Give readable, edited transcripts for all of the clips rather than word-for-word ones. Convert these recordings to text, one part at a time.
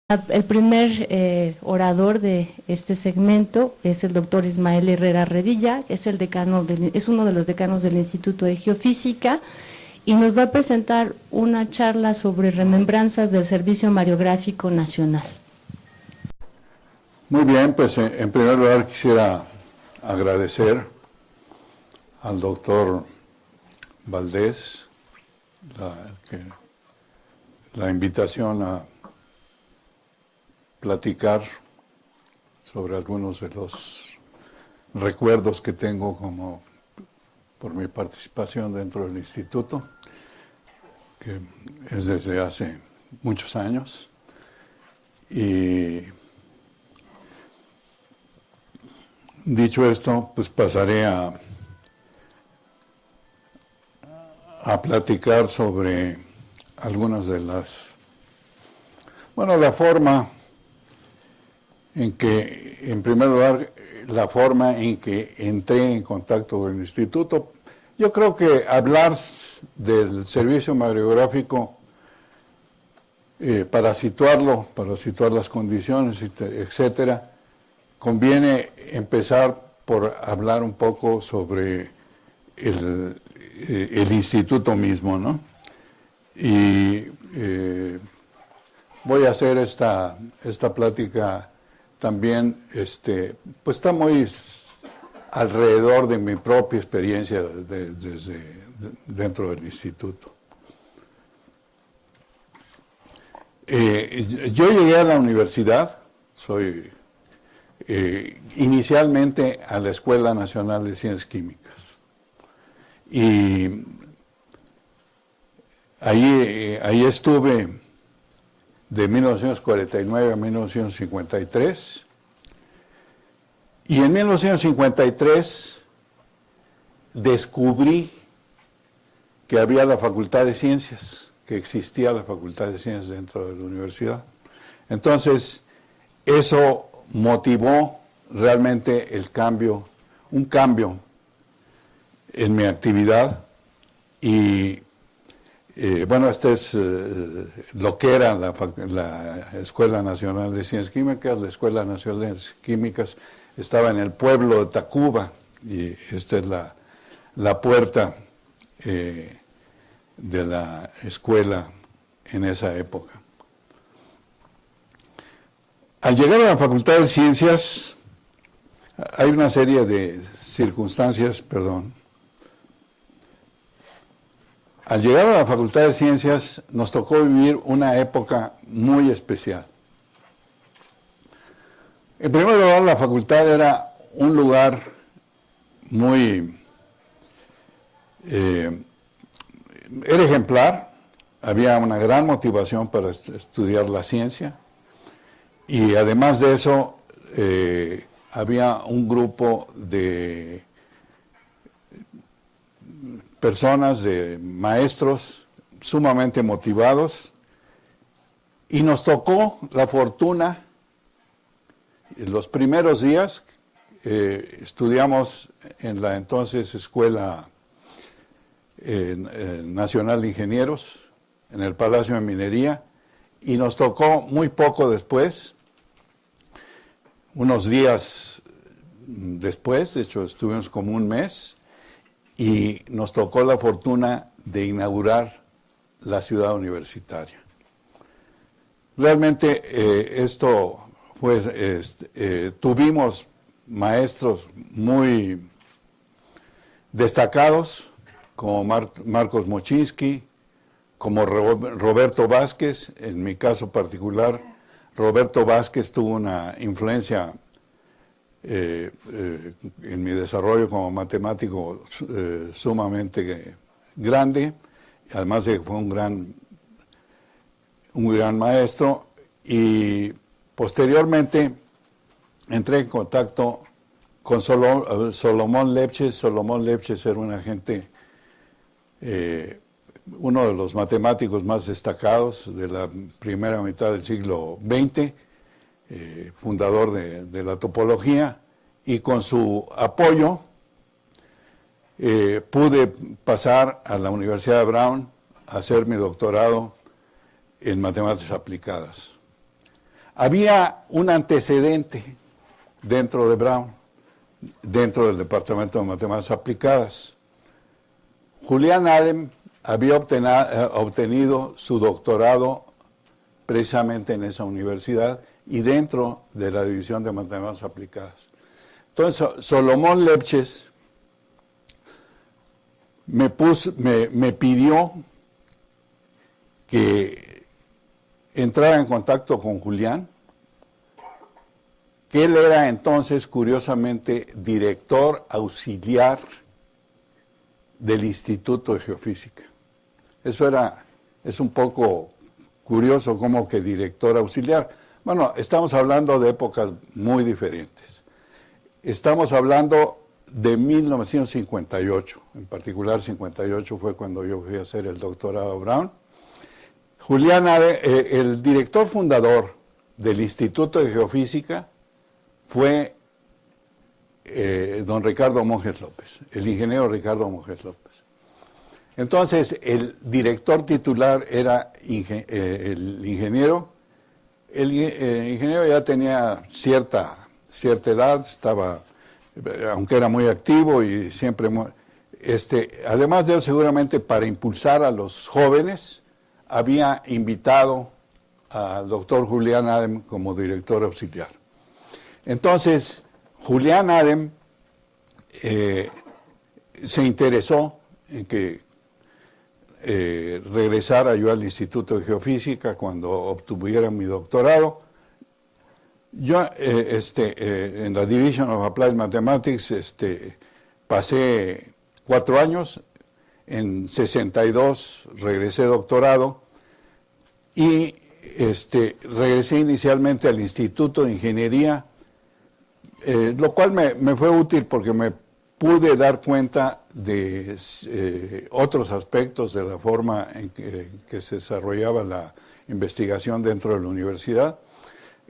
El primer orador de este segmento es el doctor Ismael Herrera Redilla, que es uno de los decanos del Instituto de Geofísica, y nos va a presentar una charla sobre remembranzas del Servicio Mareográfico Nacional. Muy bien, pues en primer lugar quisiera agradecer al doctor Valdés la invitación a platicar sobre algunos de los recuerdos que tengo como por mi participación dentro del instituto, que es desde hace muchos años. Y dicho esto, pues pasaré a platicar sobre algunas de la forma en que, en primer lugar, la forma en que entré en contacto con el instituto. Yo creo que hablar del servicio mareográfico para situar las condiciones, etcétera, conviene empezar por hablar un poco sobre el instituto mismo, ¿no? Y voy a hacer esta plática también, pues está muy alrededor de mi propia experiencia dentro del instituto. Yo llegué a la universidad, inicialmente a la Escuela Nacional de Ciencias Químicas, y ahí estuve de 1949 a 1953, y en 1953 descubrí que había la Facultad de Ciencias, que existía la Facultad de Ciencias dentro de la universidad. Entonces, eso motivó realmente un cambio en mi actividad, y bueno, es lo que era la Escuela Nacional de Ciencias Químicas. La Escuela Nacional de Ciencias Químicas estaba en el pueblo de Tacuba, y esta es la puerta de la escuela en esa época. Al llegar a la Facultad de Ciencias, hay una serie de circunstancias, Al llegar a la Facultad de Ciencias nos tocó vivir una época muy especial. En primer lugar, la facultad era un lugar era ejemplar, había una gran motivación para estudiar la ciencia, y además de eso había un grupo de personas, de maestros sumamente motivados, y nos tocó la fortuna. En los primeros días estudiamos en la entonces Escuela Nacional de Ingenieros, en el Palacio de Minería, y nos tocó muy poco después, unos días después, de hecho estuvimos como un mes, y nos tocó la fortuna de inaugurar la ciudad universitaria. Realmente tuvimos maestros muy destacados, como Marcos Mochinsky, como Roberto Vázquez. En mi caso particular, Roberto Vázquez tuvo una influencia en mi desarrollo como matemático sumamente grande, además de que fue un gran maestro. Y posteriormente entré en contacto con Solomón Lepches. Solomón Lepches era un agente, uno de los matemáticos más destacados de la primera mitad del siglo XX, fundador de la topología, y con su apoyo pude pasar a la Universidad de Brown a hacer mi doctorado en matemáticas aplicadas. Había un antecedente dentro de Brown, dentro del Departamento de Matemáticas Aplicadas. Julián Adem había obtenido su doctorado precisamente en esa universidad y dentro de la División de Matemáticas Aplicadas. Entonces, Solomón Lepches me pidió que entrara en contacto con Julián, que él era entonces, curiosamente, director auxiliar del Instituto de Geofísica. Es un poco curioso, como que director auxiliar. Bueno, estamos hablando de épocas muy diferentes. Estamos hablando de 1958, en particular 58 fue cuando yo fui a hacer el doctorado Brown. Julián Adem, el director fundador del Instituto de Geofísica fue don Ricardo Monjes López, el ingeniero Ricardo Monjes López. Entonces, el director titular era el ingeniero. El ingeniero ya tenía cierta edad, aunque era muy activo y siempre... además de eso, seguramente para impulsar a los jóvenes, había invitado al doctor Julián Adem como director auxiliar. Entonces, Julián Adem se interesó en que regresara yo al Instituto de Geofísica cuando obtuviera mi doctorado. Yo en la Division of Applied Mathematics pasé 4 años, en 62 regresé doctorado y regresé inicialmente al Instituto de Ingeniería, lo cual me fue útil porque me pude dar cuenta de otros aspectos de la forma en que se desarrollaba la investigación dentro de la universidad.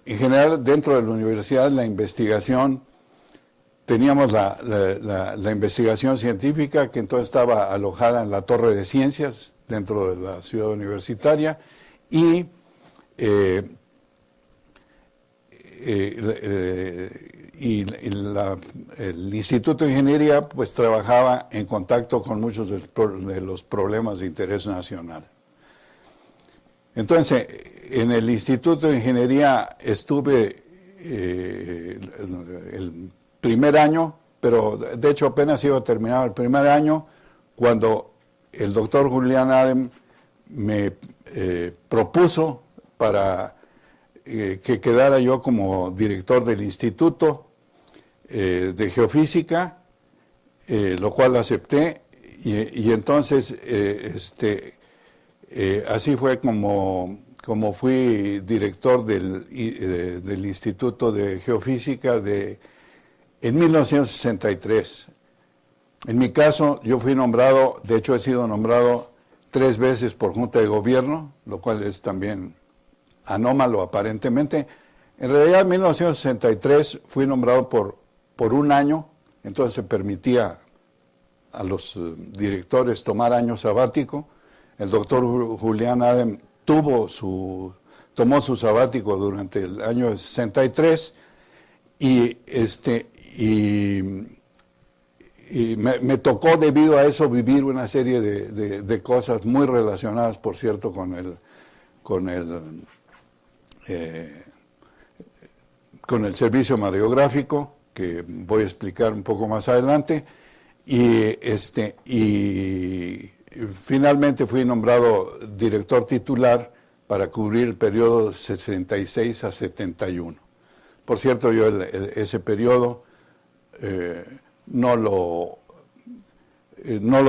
En general, dentro de la universidad, la investigación, teníamos la investigación científica, que entonces estaba alojada en la Torre de Ciencias, dentro de la ciudad universitaria, y el Instituto de Ingeniería pues trabajaba en contacto con muchos de los problemas de interés nacional. Entonces, en el Instituto de Ingeniería estuve el primer año, pero de hecho apenas iba a terminar el primer año, cuando el doctor Julián Adem me propuso para que quedara yo como director del Instituto de Geofísica, lo cual acepté, y entonces así fue como fui director del Instituto de Geofísica en 1963. En mi caso, yo fui nombrado, de hecho he sido nombrado 3 veces por Junta de Gobierno, lo cual es también anómalo aparentemente. En realidad, en 1963 fui nombrado por 1 año, entonces se permitía a los directores tomar año sabático. El doctor Julián Adem tomó su sabático durante el año de 63 y me tocó, debido a eso, vivir una serie de cosas muy relacionadas, por cierto, con el servicio mareográfico, que voy a explicar un poco más adelante, y finalmente fui nombrado director titular para cubrir el periodo 66 a 71. Por cierto, yo ese periodo no lo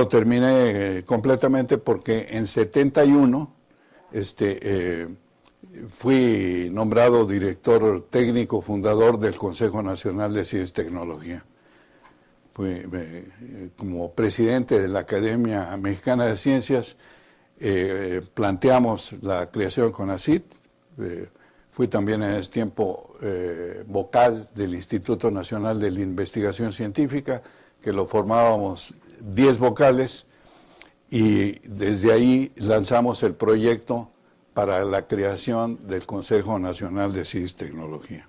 terminé completamente, porque en 71 fui nombrado director técnico fundador del Consejo Nacional de Ciencia y Tecnología. Como presidente de la Academia Mexicana de Ciencias, planteamos la creación con CONACYT. Fui también en ese tiempo vocal del Instituto Nacional de la Investigación Científica, que lo formábamos 10 vocales, y desde ahí lanzamos el proyecto para la creación del Consejo Nacional de Ciencia y Tecnología.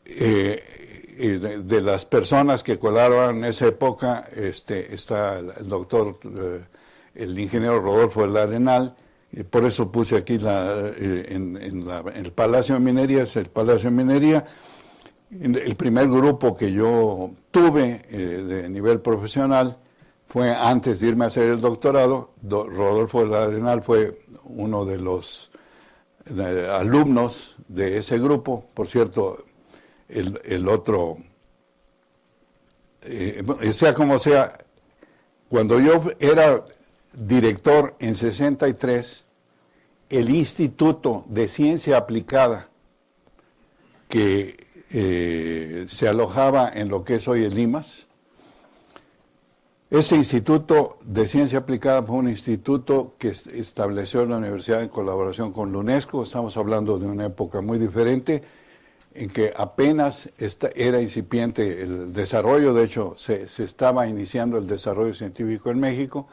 De las personas que colaboraron en esa época está el doctor, el ingeniero Rodolfo del Arenal, y por eso puse aquí en el Palacio de Minería, es el Palacio de Minería. El primer grupo que yo tuve de nivel profesional fue antes de irme a hacer el doctorado. Rodolfo del Arenal fue uno de los alumnos de ese grupo. Por cierto, el otro, sea como sea, cuando yo era director en 63, el Instituto de Ciencia Aplicada, que se alojaba en lo que es hoy el IMAS, este Instituto de Ciencia Aplicada fue un instituto que estableció la universidad en colaboración con la UNESCO. Estamos hablando de una época muy diferente, en que apenas era incipiente el desarrollo. De hecho, se estaba iniciando el desarrollo científico en México,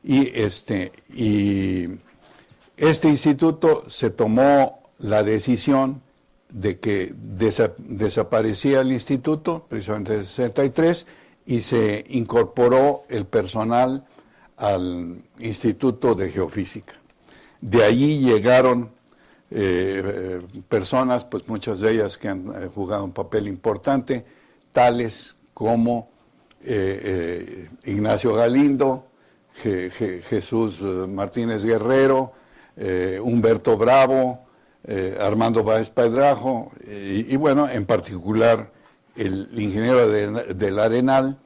y este instituto se tomó la decisión de que desaparecía el instituto, precisamente en el 63, y se incorporó el personal al Instituto de Geofísica. De allí llegaron personas, pues muchas de ellas que han jugado un papel importante, tales como Ignacio Galindo, Jesús Martínez Guerrero, Humberto Bravo, Armando Báez Pedrajo, y bueno, en particular el ingeniero del Arenal,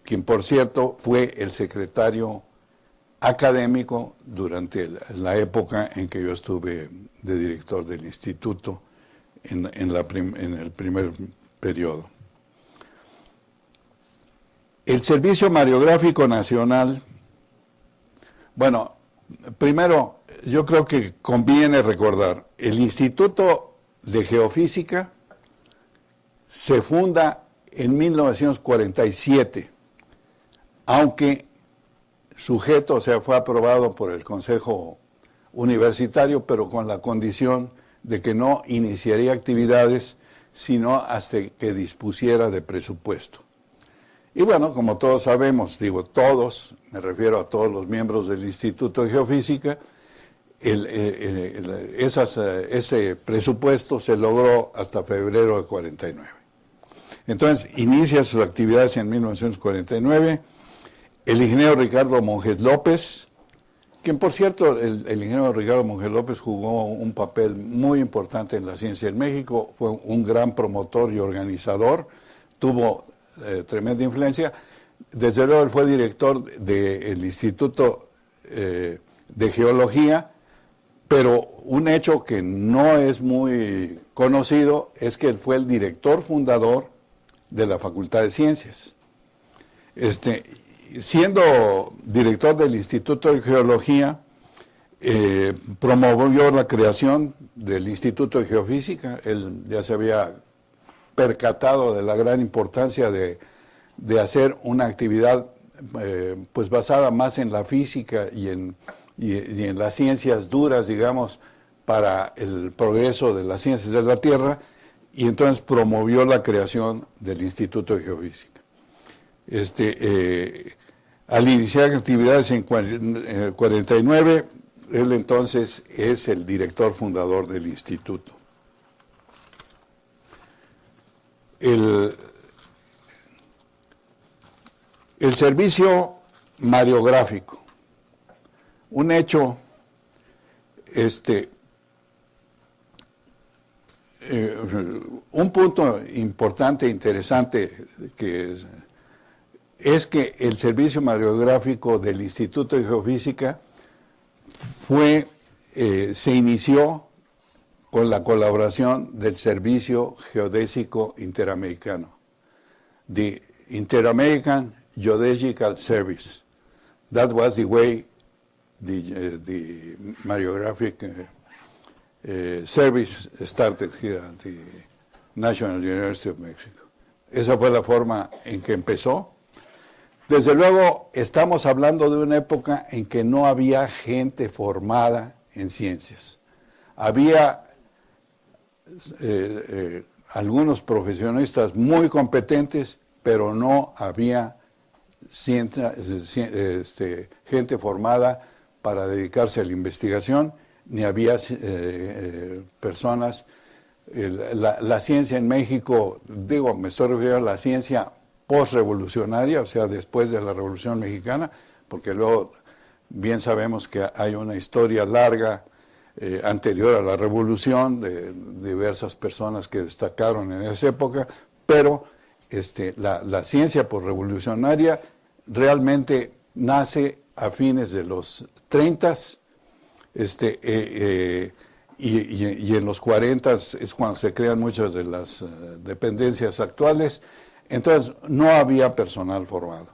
quien por cierto fue el secretario académico durante la época en que yo estuve de director del instituto en el primer periodo. El Servicio Mareográfico Nacional, bueno, primero yo creo que conviene recordar, el Instituto de Geofísica se funda en 1947, aunque sujeto, o sea, fue aprobado por el Consejo Universitario, pero con la condición de que no iniciaría actividades sino hasta que dispusiera de presupuesto. Y bueno, como todos sabemos, digo todos, me refiero a todos los miembros del Instituto de Geofísica, ese presupuesto se logró hasta febrero de 49. Entonces, inicia sus actividades en 1949, el ingeniero Ricardo Monjes López, quien por cierto, el ingeniero Ricardo Monjes López jugó un papel muy importante en la ciencia en México, fue un gran promotor y organizador, tuvo tremenda influencia. Desde luego él fue director del Instituto de Geología, pero un hecho que no es muy conocido es que él fue el director fundador de la Facultad de Ciencias. Siendo director del Instituto de Geología, promovió la creación del Instituto de Geofísica. Él ya se había percatado de la gran importancia de hacer una actividad pues basada más en la física y en las ciencias duras, digamos, para el progreso de las ciencias de la Tierra, y entonces promovió la creación del Instituto de Geofísica. Al iniciar actividades en el 49, él entonces es el director fundador del instituto. El servicio mareográfico, un hecho un punto importante e interesante es que el servicio mareográfico del Instituto de Geofísica se inició con la colaboración del Servicio Geodésico Interamericano, the Inter-American Geodesical Service. That was the way the mareographic service started here at the National University of Mexico. Esa fue la forma en que empezó. Desde luego, estamos hablando de una época en que no había gente formada en ciencias. Había algunos profesionistas muy competentes, pero no había gente formada para dedicarse a la investigación, ni había personas. La ciencia en México, digo, me estoy refiriendo a la ciencia postrevolucionaria, o sea, después de la Revolución Mexicana, porque luego bien sabemos que hay una historia larga anterior a la Revolución de diversas personas que destacaron en esa época, pero la ciencia postrevolucionaria realmente nace a fines de los 30s, y en los 40 es cuando se crean muchas de las dependencias actuales. Entonces, no había personal formado.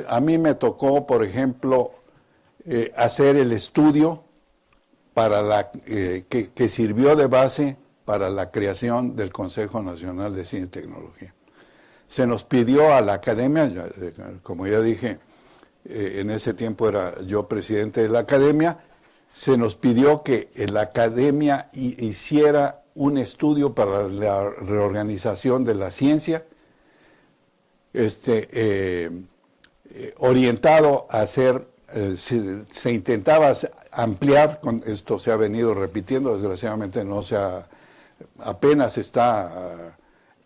A mí me tocó, por ejemplo, hacer el estudio para que sirvió de base para la creación del Consejo Nacional de Ciencia y Tecnología. Se nos pidió a la academia, como ya dije, en ese tiempo era yo presidente de la academia, se nos pidió que la academia hiciera un estudio para la reorganización de la ciencia, orientado a hacer, se intentaba ampliar, esto se ha venido repitiendo, desgraciadamente apenas está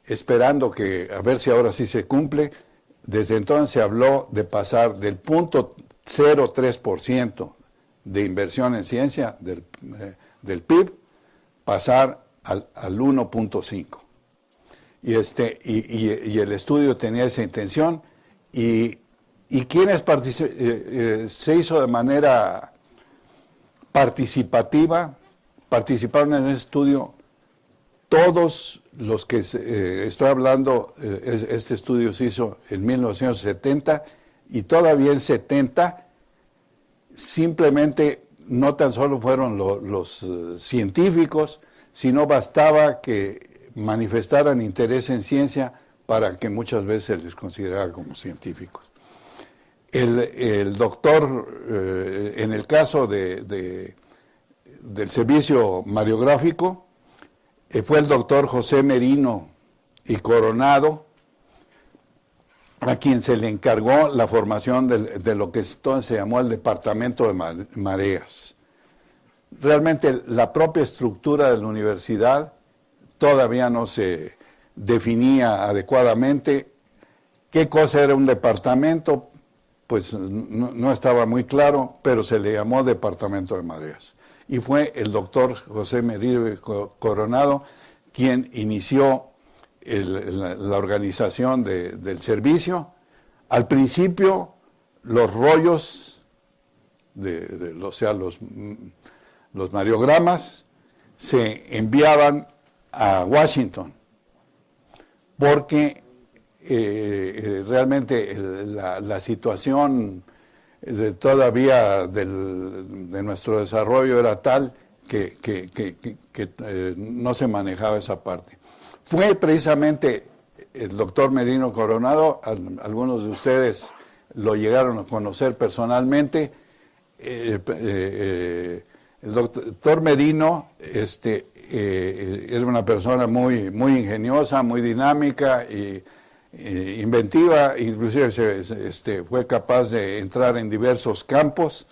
esperando a ver si ahora sí se cumple. Desde entonces se habló de pasar del 0.03% de inversión en ciencia del PIB, pasar al 1.5%. Y el estudio tenía esa intención, y quienes se hizo de manera participativa, participaron en el estudio todos los que estoy hablando. Este estudio se hizo en 1970, y todavía en 70 simplemente no tan solo fueron los científicos, sino bastaba que manifestaran interés en ciencia para que muchas veces se les considerara como científicos. El doctor, en el caso del servicio mariográfico, fue el doctor José Merino y Coronado, a quien se le encargó la formación de lo que entonces se llamó el Departamento de Mareas. Realmente la propia estructura de la universidad todavía no se definía adecuadamente. ¿Qué cosa era un departamento? Pues no estaba muy claro, pero se le llamó Departamento de Mareas. Y fue el doctor José Merino Coronado quien inició la organización del servicio. Al principio, los rollos, o sea, los mariogramas, se enviaban a Washington, porque realmente la situación todavía de nuestro desarrollo era tal que no se manejaba esa parte. Fue precisamente el doctor Merino Coronado, algunos de ustedes lo llegaron a conocer personalmente. El doctor Merino era una persona muy, muy ingeniosa, muy dinámica y inventiva. Inclusive fue capaz de entrar en diversos campos,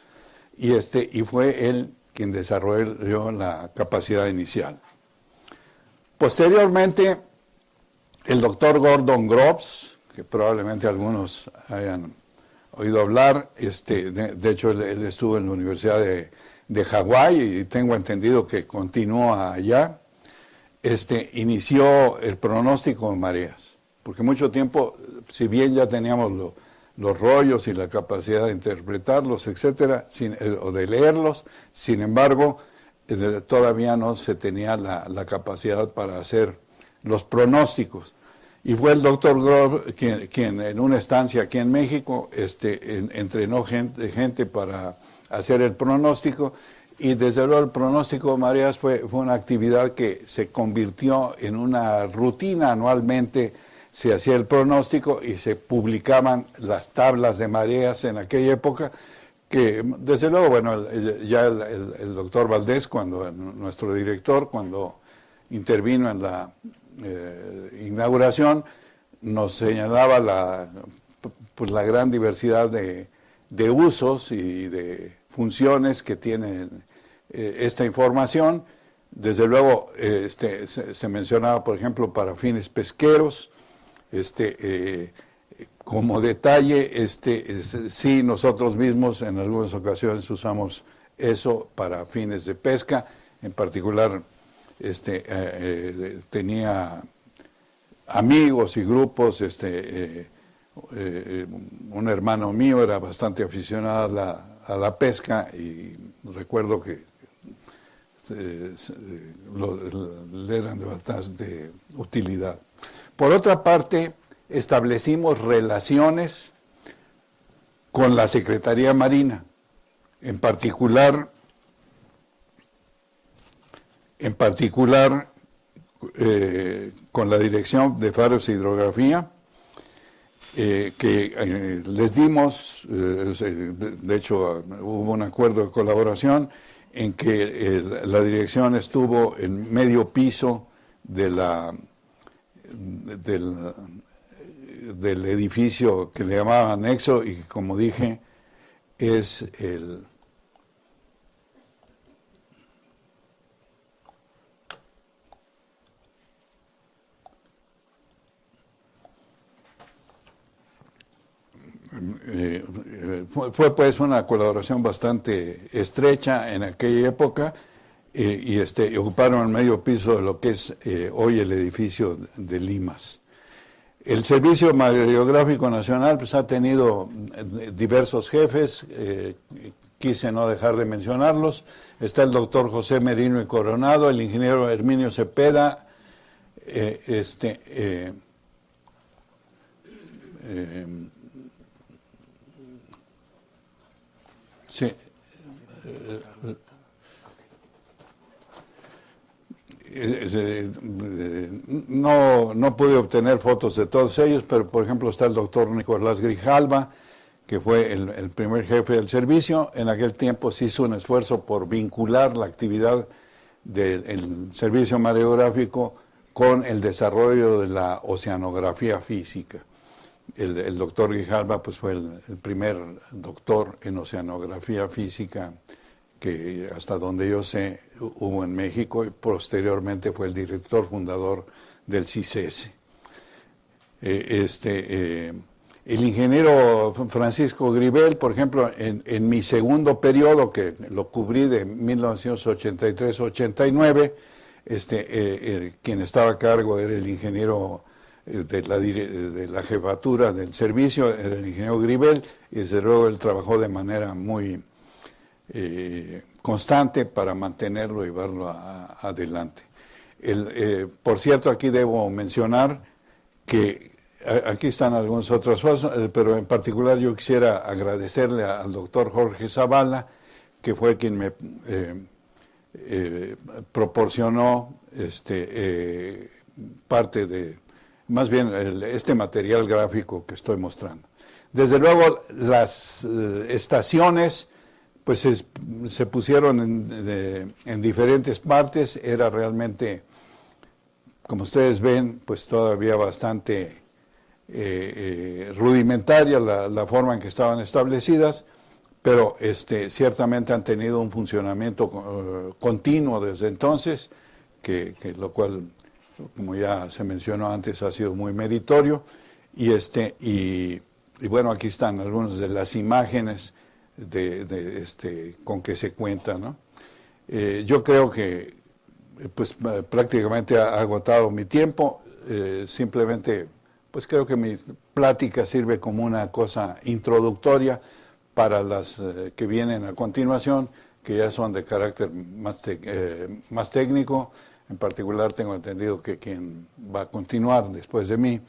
y fue él quien desarrolló la capacidad inicial. Posteriormente, el doctor Gordon Groves, que probablemente algunos hayan oído hablar, de hecho él estuvo en la Universidad de Hawái, y tengo entendido que continúa allá, inició el pronóstico de mareas, porque mucho tiempo, si bien ya teníamos los rollos y la capacidad de interpretarlos, etcétera, o de leerlos, sin embargo, todavía no se tenía la capacidad para hacer los pronósticos. Y fue el doctor Groves quien en una estancia aquí en México entrenó gente para hacer el pronóstico, y desde luego el pronóstico de mareas fue una actividad que se convirtió en una rutina anualmente se hacía el pronóstico y se publicaban las tablas de mareas en aquella época, que desde luego, bueno, ya el doctor Valdés, nuestro director, cuando intervino en la inauguración, nos señalaba la gran diversidad de usos y de funciones que tiene esta información. Desde luego, se mencionaba, por ejemplo, para fines pesqueros. Como detalle, sí, nosotros mismos en algunas ocasiones usamos eso para fines de pesca. En particular, tenía amigos y grupos. Un hermano mío era bastante aficionado a la pesca y recuerdo que le eran de bastante utilidad. Por otra parte, establecimos relaciones con la Secretaría Marina, en particular con la Dirección de Faros e Hidrografía, que les dimos, de hecho hubo un acuerdo de colaboración en que la dirección estuvo en medio piso del edificio que le llamaban anexo y como dije es fue pues una colaboración bastante estrecha en aquella época y ocuparon el medio piso de lo que es hoy el edificio de Limas. El Servicio Mareográfico Nacional pues, ha tenido diversos jefes, quise no dejar de mencionarlos. Está el doctor José Merino y Coronado, el ingeniero Herminio Cepeda, sí. No pude obtener fotos de todos ellos, pero por ejemplo está el doctor Nicolás Grijalva, que fue el primer jefe del servicio. En aquel tiempo se hizo un esfuerzo por vincular la actividad del servicio mareográfico con el desarrollo de la oceanografía física. El doctor Grijalva pues, fue el primer doctor en oceanografía física que hasta donde yo sé hubo en México y posteriormente fue el director fundador del CICESE. El ingeniero Francisco Gribel, por ejemplo, en mi segundo periodo, que lo cubrí de 1983-89, quien estaba a cargo era el ingeniero de la jefatura del servicio, era el ingeniero Gribel, y desde luego él trabajó de manera muy constante para mantenerlo y llevarlo adelante. Por cierto, aquí debo mencionar que aquí están algunas otras cosas, pero en particular yo quisiera agradecerle al doctor Jorge Zavala, que fue quien me proporcionó parte de, más bien este material gráfico que estoy mostrando. Desde luego las estaciones pues se pusieron en diferentes partes, era realmente, como ustedes ven, pues todavía bastante rudimentaria la forma en que estaban establecidas, pero ciertamente han tenido un funcionamiento continuo desde entonces, que lo cual, como ya se mencionó antes, ha sido muy meritorio, y bueno, aquí están algunas de las imágenes con que se cuenta, ¿no? Yo creo que pues prácticamente ha agotado mi tiempo, simplemente pues creo que mi plática sirve como una cosa introductoria para las que vienen a continuación, que ya son de carácter más técnico. En particular tengo entendido que quien va a continuar después de mí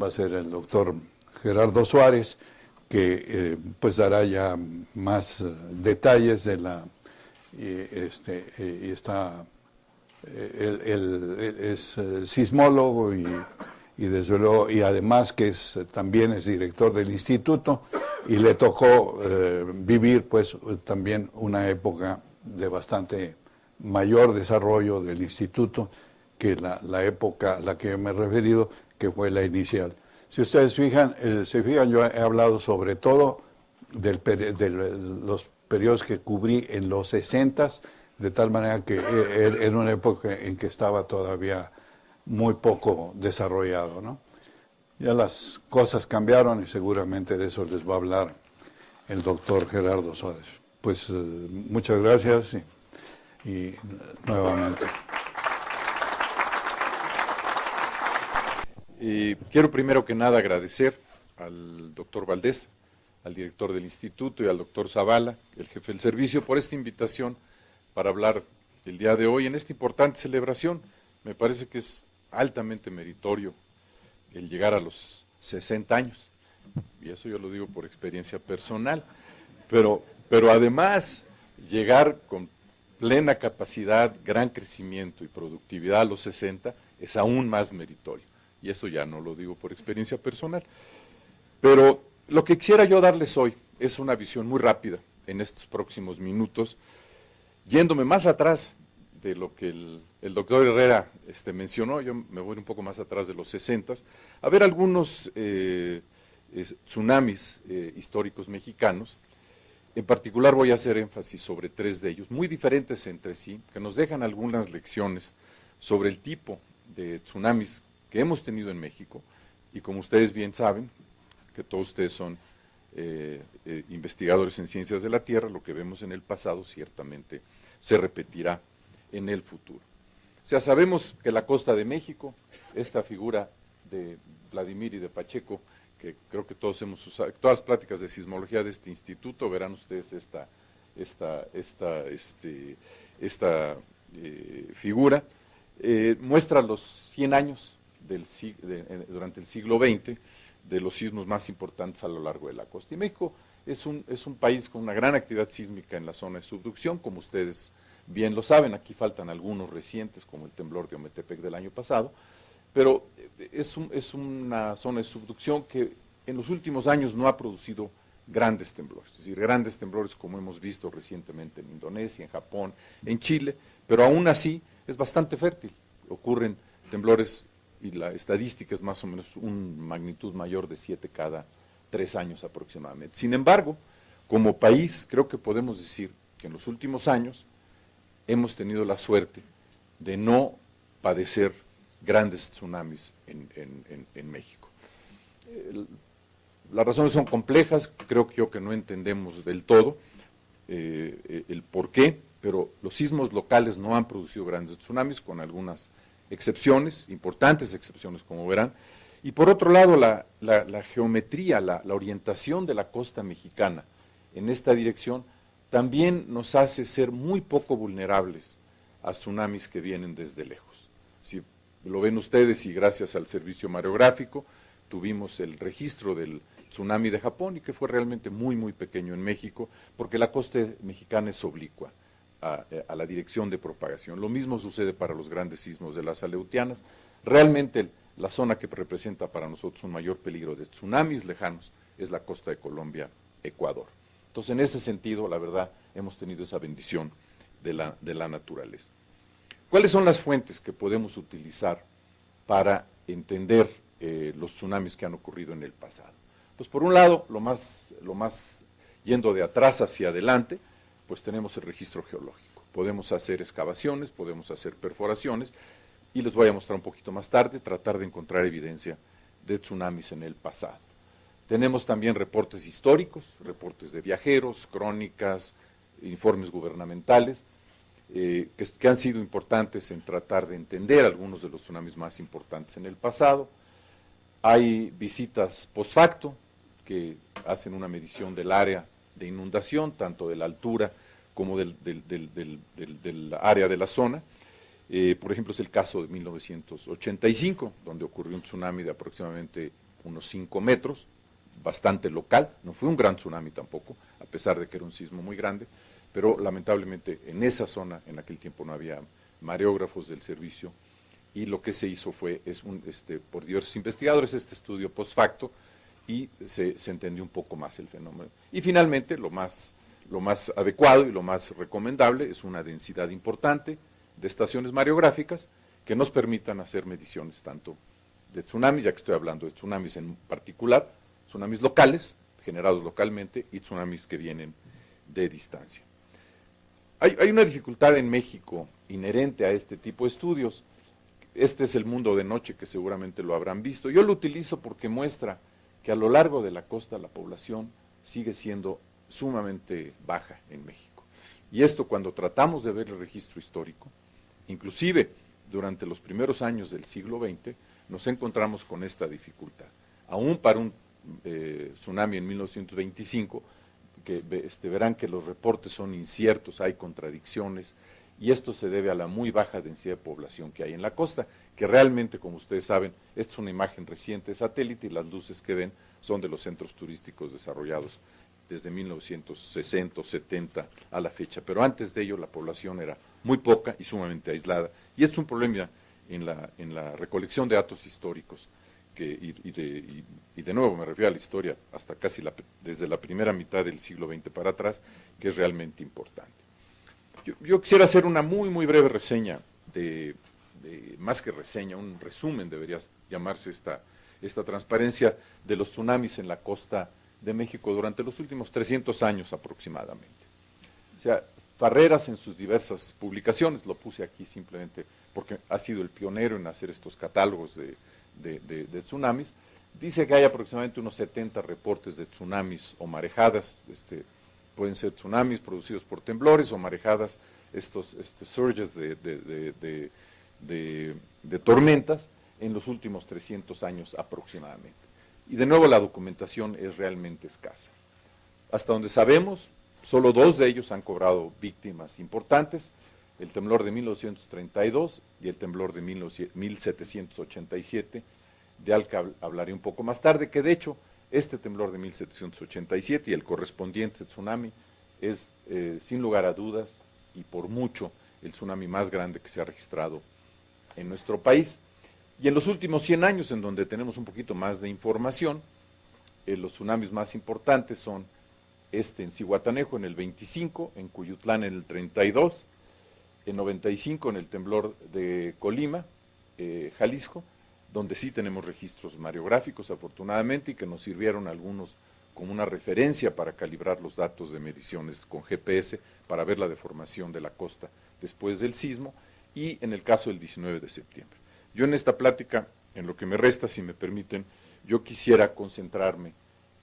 va a ser el doctor Gerardo Suárez, que pues dará ya más detalles de él es sismólogo y y desde luego, y además que también es director del instituto, y le tocó vivir pues también una época de bastante mayor desarrollo del instituto que la época a la que me he referido, que fue la inicial. Si ustedes se fijan, yo he hablado sobre todo de los periodos que cubrí en los 60s, de tal manera que era una época en que estaba todavía muy poco desarrollado, ¿no? Ya las cosas cambiaron y seguramente de eso les va a hablar el doctor Gerardo Suárez. Pues muchas gracias y nuevamente. Quiero primero que nada agradecer al doctor Valdés, al director del instituto, y al doctor Zavala, el jefe del servicio, por esta invitación para hablar el día de hoy en esta importante celebración. Me parece que es altamente meritorio el llegar a los 60 años, y eso yo lo digo por experiencia personal, pero además llegar con plena capacidad, gran crecimiento y productividad a los 60 es aún más meritorio, y eso ya no lo digo por experiencia personal. Pero lo que quisiera yo darles hoy es una visión muy rápida en estos próximos minutos, yéndome más atrás de lo que el doctor Herrera mencionó. Yo me voy un poco más atrás de los 60s, a ver algunos tsunamis históricos mexicanos. En particular voy a hacer énfasis sobre 3 de ellos, muy diferentes entre sí, que nos dejan algunas lecciones sobre el tipo de tsunamis que hemos tenido en México, y como ustedes bien saben, que todos ustedes son investigadores en ciencias de la Tierra, lo que vemos en el pasado ciertamente se repetirá en el futuro. O sea, sabemos que la costa de México, esta figura de Vladimir y de Pacheco, que creo que todos hemos usado, todas las pláticas de sismología de este instituto, verán ustedes esta figura, muestra los 100 años durante el siglo XX, de los sismos más importantes a lo largo de la costa. Y México es un país con una gran actividad sísmica en la zona de subducción, como ustedes bien lo saben. Aquí faltan algunos recientes, como el temblor de Ometepec del año pasado, pero es una zona de subducción que en los últimos años no ha producido grandes temblores, es decir, grandes temblores como hemos visto recientemente en Indonesia, en Japón, en Chile, pero aún así es bastante fértil. Ocurren temblores, y la estadística es más o menos una magnitud mayor de 7 cada 3 años aproximadamente. Sin embargo, como país, creo que podemos decir que en los últimos años hemos tenido la suerte de no padecer grandes tsunamis en México. Las razones son complejas, creo que no entendemos del todo el por qué, pero los sismos locales no han producido grandes tsunamis, con algunas excepciones, importantes excepciones, como verán. Y por otro lado, la geometría, la orientación de la costa mexicana en esta dirección también nos hace ser muy poco vulnerables a tsunamis que vienen desde lejos. Si lo ven ustedes, y gracias al servicio mareográfico, tuvimos el registro del tsunami de Japón, y que fue realmente muy, muy pequeño en México, porque la costa mexicana es oblicua a la dirección de propagación. Lo mismo sucede para los grandes sismos de las Aleutianas. Realmente la zona que representa para nosotros un mayor peligro de tsunamis lejanos es la costa de Colombia, Ecuador. Entonces, en ese sentido, la verdad, hemos tenido esa bendición de la naturaleza. ¿Cuáles son las fuentes que podemos utilizar para entender los tsunamis que han ocurrido en el pasado? Pues por un lado, lo más yendo de atrás hacia adelante, pues tenemos el registro geológico. Podemos hacer excavaciones, podemos hacer perforaciones, y les voy a mostrar un poquito más tarde, tratar de encontrar evidencia de tsunamis en el pasado. Tenemos también reportes históricos, reportes de viajeros, crónicas, informes gubernamentales, que han sido importantes en tratar de entender algunos de los tsunamis más importantes en el pasado. Hay visitas post facto, que hacen una medición del área de inundación, tanto de la altura como del área de la zona. Por ejemplo, es el caso de 1985, donde ocurrió un tsunami de aproximadamente unos 5 metros, bastante local, no fue un gran tsunami tampoco, a pesar de que era un sismo muy grande, pero lamentablemente en esa zona, en aquel tiempo no había mareógrafos del servicio y lo que se hizo fue, por diversos investigadores, este estudio post facto, y se entendió un poco más el fenómeno. Y finalmente, lo más adecuado y lo más recomendable es una densidad importante de estaciones mareográficas que nos permitan hacer mediciones tanto de tsunamis, ya que estoy hablando de tsunamis en particular, tsunamis locales, generados localmente, y tsunamis que vienen de distancia. Hay una dificultad en México inherente a este tipo de estudios. Este es el mundo de noche, que seguramente lo habrán visto. Yo lo utilizo porque muestra que a lo largo de la costa la población sigue siendo sumamente baja en México. Y esto, cuando tratamos de ver el registro histórico, inclusive durante los primeros años del siglo XX, nos encontramos con esta dificultad. Aún para un tsunami en 1925, que verán que los reportes son inciertos, hay contradicciones, y esto se debe a la muy baja densidad de población que hay en la costa, que realmente, como ustedes saben, esta es una imagen reciente de satélite, y las luces que ven son de los centros turísticos desarrollados desde 1960 o 70 a la fecha, pero antes de ello la población era muy poca y sumamente aislada, y es un problema en la recolección de datos históricos, y de nuevo me refiero a la historia hasta casi desde la primera mitad del siglo XX para atrás, que es realmente importante. Yo quisiera hacer una muy breve reseña, más que reseña, un resumen debería llamarse esta transparencia de los tsunamis en la costa de México durante los últimos 300 años aproximadamente. O sea, Farreras en sus diversas publicaciones, lo puse aquí simplemente porque ha sido el pionero en hacer estos catálogos de tsunamis, dice que hay aproximadamente unos 70 reportes de tsunamis o marejadas, pueden ser tsunamis producidos por temblores o marejadas, estos surges de tormentas en los últimos 300 años aproximadamente. Y de nuevo la documentación es realmente escasa. Hasta donde sabemos, solo 2 de ellos han cobrado víctimas importantes, el temblor de 1932 y el temblor de 1787, del que hablaré un poco más tarde, que de hecho este temblor de 1787 y el correspondiente tsunami es, sin lugar a dudas, y por mucho, el tsunami más grande que se ha registrado en nuestro país. Y en los últimos 100 años, en donde tenemos un poquito más de información, los tsunamis más importantes son en Zihuatanejo en el 25, en Cuyutlán en el 32, en 95 en el temblor de Colima, Jalisco, donde sí tenemos registros mareográficos afortunadamente y que nos sirvieron algunos como una referencia para calibrar los datos de mediciones con GPS para ver la deformación de la costa después del sismo, y en el caso del 19 de septiembre. Yo en esta plática, en lo que me resta, si me permiten, yo quisiera concentrarme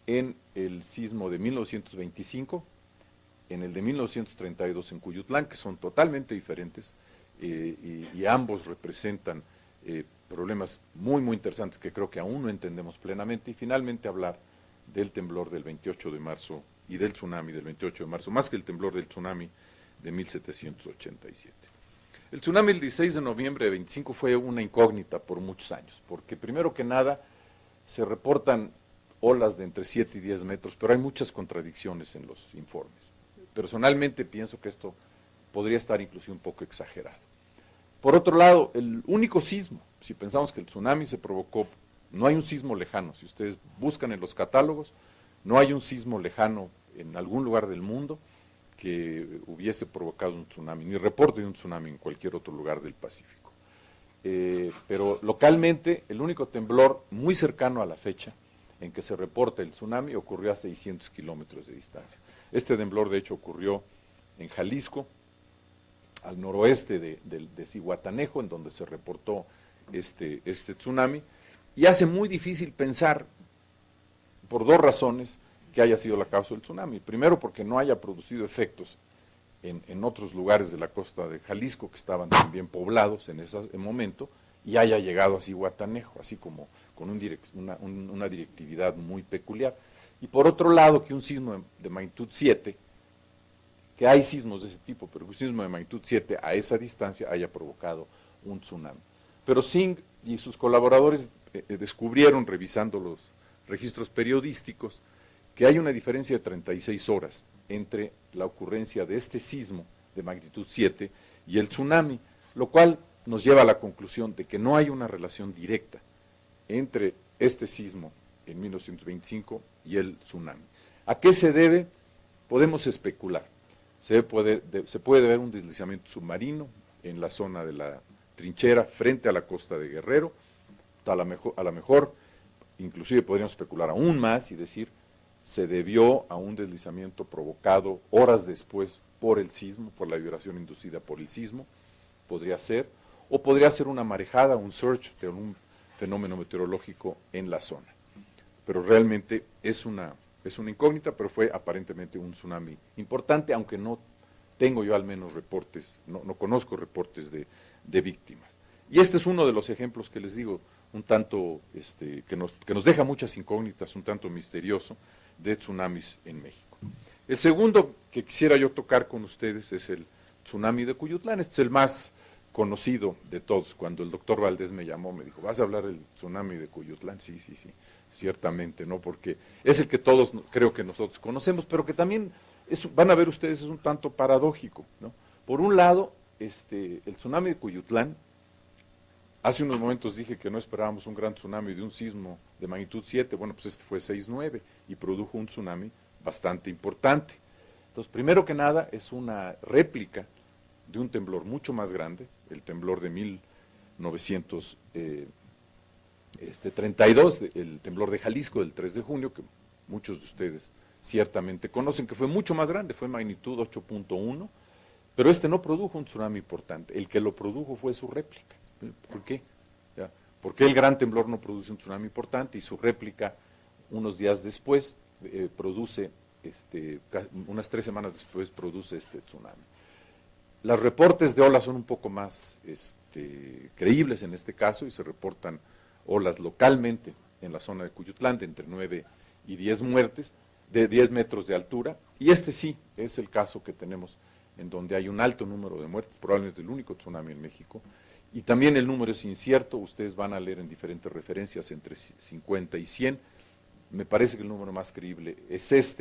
en el sismo de 1925, en el de 1932 en Cuyutlán, que son totalmente diferentes, y ambos representan problemas muy interesantes que creo que aún no entendemos plenamente, y finalmente hablar del temblor del 28 de marzo y del tsunami del 28 de marzo, más que el temblor del tsunami de 1787. El tsunami del 16 de noviembre de 25 fue una incógnita por muchos años, porque primero que nada se reportan olas de entre 7 y 10 metros, pero hay muchas contradicciones en los informes. Personalmente pienso que esto podría estar inclusive un poco exagerado. Por otro lado, el único sismo, si pensamos que el tsunami se provocó, no hay un sismo lejano, si ustedes buscan en los catálogos, no hay un sismo lejano en algún lugar del mundo que hubiese provocado un tsunami, ni reporte de un tsunami en cualquier otro lugar del Pacífico. Pero localmente, el único temblor muy cercano a la fecha en que se reporta el tsunami ocurrió a 600 kilómetros de distancia. Este temblor, de hecho, ocurrió en Jalisco, al noroeste de Zihuatanejo, en donde se reportó este tsunami, y hace muy difícil pensar, por 2 razones, que haya sido la causa del tsunami. Primero, porque no haya producido efectos en otros lugares de la costa de Jalisco que estaban también poblados en ese momento, y haya llegado a Zihuatanejo, así como con una directividad muy peculiar. Y por otro lado, que un sismo de magnitud 7, que hay sismos de ese tipo, pero que un sismo de magnitud 7 a esa distancia haya provocado un tsunami. Pero Singh y sus colaboradores descubrieron, revisando los registros periodísticos, que hay una diferencia de 36 horas entre la ocurrencia de este sismo de magnitud 7 y el tsunami, lo cual nos lleva a la conclusión de que no hay una relación directa entre este sismo en 1925 y el tsunami. ¿A qué se debe? Podemos especular. Se puede ver un deslizamiento submarino en la zona de la trinchera frente a la costa de Guerrero. A lo mejor, inclusive podríamos especular aún más y decir, se debió a un deslizamiento provocado horas después por el sismo, por la vibración inducida por el sismo, podría ser, o podría ser una marejada, un surge de un fenómeno meteorológico en la zona. Pero realmente es una incógnita, pero fue aparentemente un tsunami importante, aunque no tengo yo al menos reportes, no conozco reportes de víctimas. Y este es uno de los ejemplos que les digo, un tanto, que nos deja muchas incógnitas, un tanto misterioso, de tsunamis en México. El segundo que quisiera yo tocar con ustedes es el tsunami de Cuyutlán. Este es el más conocido de todos. Cuando el doctor Valdés me llamó, me dijo, ¿vas a hablar del tsunami de Cuyutlán? Sí, ciertamente, ¿no? Porque es el que todos creo que nosotros conocemos, pero que también, van a ver ustedes, es un tanto paradójico, ¿no? Por un lado, el tsunami de Cuyutlán, hace unos momentos dije que no esperábamos un gran tsunami de un sismo de magnitud 7, bueno, pues este fue 6.9 y produjo un tsunami bastante importante. Entonces, primero que nada, es una réplica de un temblor mucho más grande, el temblor de 1932, el temblor de Jalisco del 3 de junio, que muchos de ustedes ciertamente conocen, que fue mucho más grande, fue magnitud 8.1, pero este no produjo un tsunami importante, el que lo produjo fue su réplica. ¿Por qué? ¿Por qué el gran temblor no produce un tsunami importante y su réplica unos días después produce, unas 3 semanas después produce este tsunami? Los reportes de olas son un poco más creíbles en este caso y se reportan olas localmente en la zona de Cuyutlán de entre 9 y 10 muertes, de 10 metros de altura, y este sí es el caso que tenemos en donde hay un alto número de muertes, probablemente el único tsunami en México, y también el número es incierto, ustedes van a leer en diferentes referencias entre 50 y 100, me parece que el número más creíble es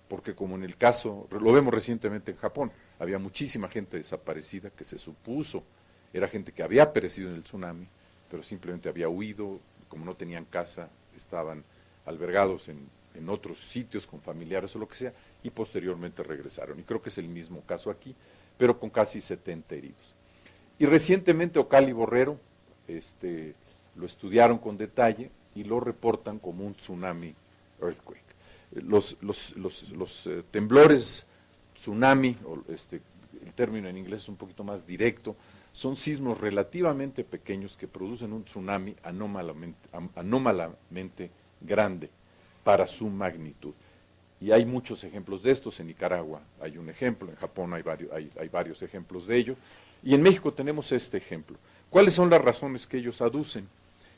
porque como en el caso, lo vemos recientemente en Japón, había muchísima gente desaparecida que se supuso era gente que había perecido en el tsunami, pero simplemente había huido, como no tenían casa, estaban albergados en otros sitios con familiares o lo que sea, y posteriormente regresaron. Y creo que es el mismo caso aquí, pero con casi 70 heridos. Y recientemente Ocal y Borrero lo estudiaron con detalle y lo reportan como un tsunami earthquake. Los temblores tsunami, el término en inglés es un poquito más directo, son sismos relativamente pequeños que producen un tsunami anómalamente grande para su magnitud. Y hay muchos ejemplos de estos. En Nicaragua hay un ejemplo, en Japón hay varios ejemplos de ello, y en México tenemos este ejemplo. ¿Cuáles son las razones que ellos aducen?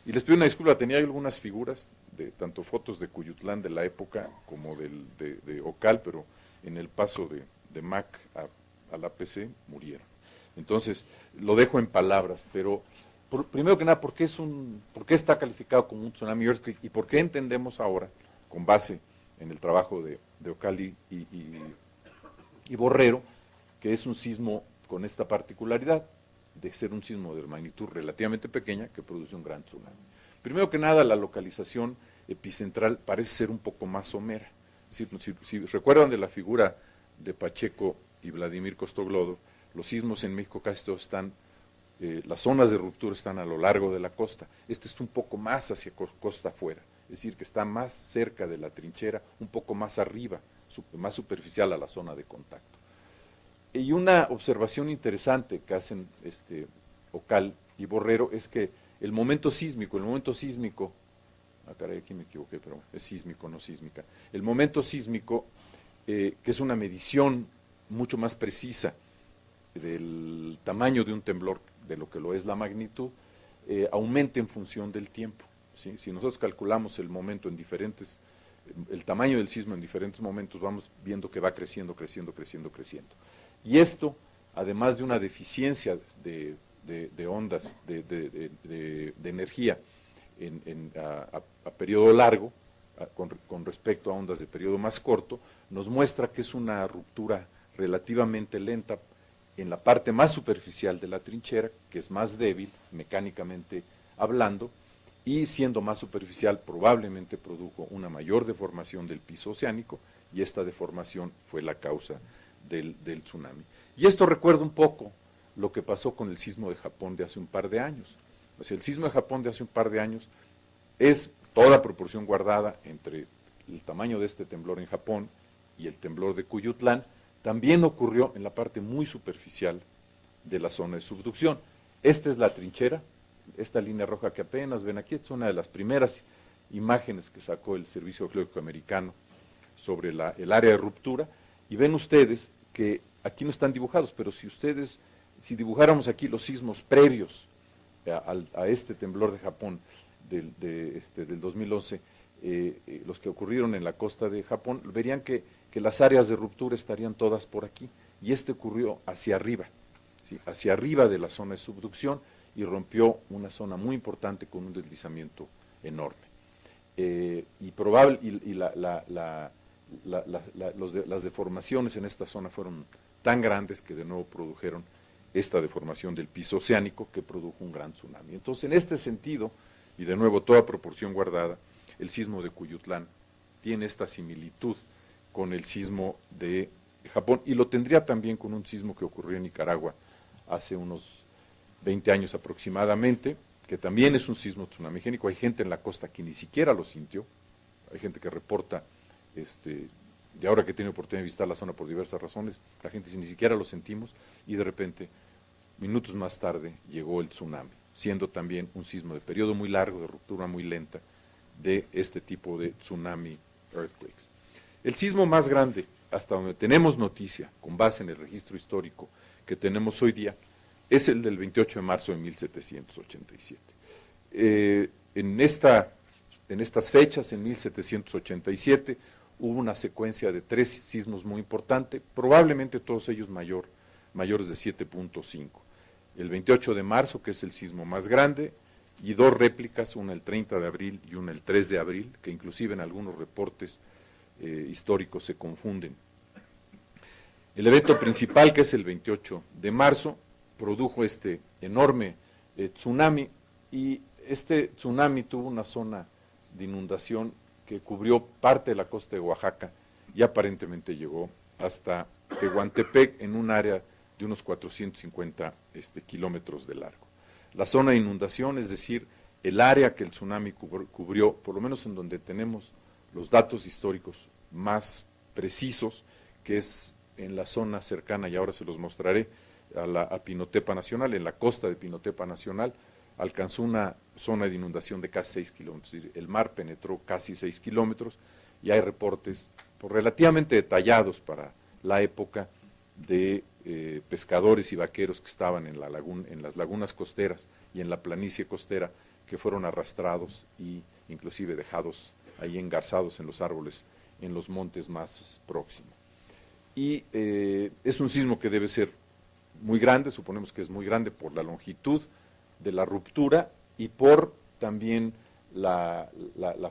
Y les pido una disculpa, tenía algunas figuras, tanto fotos de Cuyutlán de la época como de Ocal, pero en el paso de Mac a la PC murieron. Entonces, lo dejo en palabras, pero primero que nada, ¿por qué está calificado como un tsunami earthquake? ¿Y por qué entendemos ahora, con base en el trabajo de Ocal y Borrero, que es un sismo con esta particularidad de ser un sismo de magnitud relativamente pequeña que produce un gran tsunami? Primero que nada, la localización epicentral parece ser un poco más somera. Si recuerdan de la figura de Pacheco y Vladimir Kostoglodov, los sismos en México casi todos están, las zonas de ruptura están a lo largo de la costa. Este es un poco más hacia costa afuera, es decir, que está más cerca de la trinchera, un poco más arriba, más superficial a la zona de contacto. Y una observación interesante que hacen Ocal y Borrero es que el momento sísmico, caray, aquí me equivoqué, pero es sísmico, no sísmica. El momento sísmico, que es una medición mucho más precisa del tamaño de un temblor, de lo que lo es la magnitud, aumenta en función del tiempo, ¿sí? Si nosotros calculamos el momento el tamaño del sismo en diferentes momentos, vamos viendo que va creciendo. Y esto, además de una deficiencia de ondas, de energía a periodo largo, con respecto a ondas de periodo más corto, nos muestra que es una ruptura relativamente lenta en la parte más superficial de la trinchera, que es más débil, mecánicamente hablando, y siendo más superficial probablemente produjo una mayor deformación del piso oceánico, y esta deformación fue la causa del tsunami. Y esto recuerda un poco lo que pasó con el sismo de Japón de hace un par de años. O sea, el sismo de Japón de hace un par de años es toda proporción guardada entre el tamaño de este temblor en Japón y el temblor de Cuyutlán. También ocurrió en la parte muy superficial de la zona de subducción. Esta es la trinchera, esta línea roja que apenas ven aquí, es una de las primeras imágenes que sacó el Servicio Geológico Americano sobre el área de ruptura, y ven ustedes que aquí no están dibujados, pero si dibujáramos aquí los sismos previos a este temblor de Japón del 2011, los que ocurrieron en la costa de Japón, verían que las áreas de ruptura estarían todas por aquí, y este ocurrió hacia arriba, ¿sí? Hacia arriba de la zona de subducción, y rompió una zona muy importante con un deslizamiento enorme. Las deformaciones en esta zona fueron tan grandes que de nuevo produjeron esta deformación del piso oceánico que produjo un gran tsunami. Entonces, en este sentido, y de nuevo toda proporción guardada, el sismo de Cuyutlán tiene esta similitud con el sismo de Japón, y lo tendría también con un sismo que ocurrió en Nicaragua hace unos 20 años aproximadamente, que también es un sismo tsunamigénico. Hay gente en la costa que ni siquiera lo sintió, hay gente que reporta, de ahora que tiene oportunidad de visitar la zona por diversas razones, la gente ni siquiera lo sentimos, y de repente, minutos más tarde, llegó el tsunami, siendo también un sismo de periodo muy largo, de ruptura muy lenta, de este tipo de tsunami earthquakes. El sismo más grande, hasta donde tenemos noticia, con base en el registro histórico que tenemos hoy día, es el del 28 de marzo de 1787. En estas fechas, en 1787, hubo una secuencia de 3 sismos muy importantes, probablemente todos ellos mayores de 7.5. El 28 de marzo, que es el sismo más grande, y 2 réplicas, una el 30 de abril y una el 3 de abril, que inclusive en algunos reportes históricos se confunden. El evento principal, que es el 28 de marzo, produjo este enorme tsunami, y este tsunami tuvo una zona de inundación que cubrió parte de la costa de Oaxaca y aparentemente llegó hasta Tehuantepec, en un área de unos 450 kilómetros de largo. La zona de inundación, es decir, el área que el tsunami cubrió, por lo menos en donde tenemos los datos históricos más precisos, que es en la zona cercana, y ahora se los mostraré, a Pinotepa Nacional, en la costa de Pinotepa Nacional, alcanzó una zona de inundación de casi 6 kilómetros. El mar penetró casi 6 kilómetros, y hay reportes relativamente detallados para la época de pescadores y vaqueros que estaban en las lagunas costeras y en la planicie costera, que fueron arrastrados y inclusive dejados ahí engarzados en los árboles en los montes más próximos. Y es un sismo que debe ser muy grande, suponemos que es muy grande por la longitud de la ruptura y por también la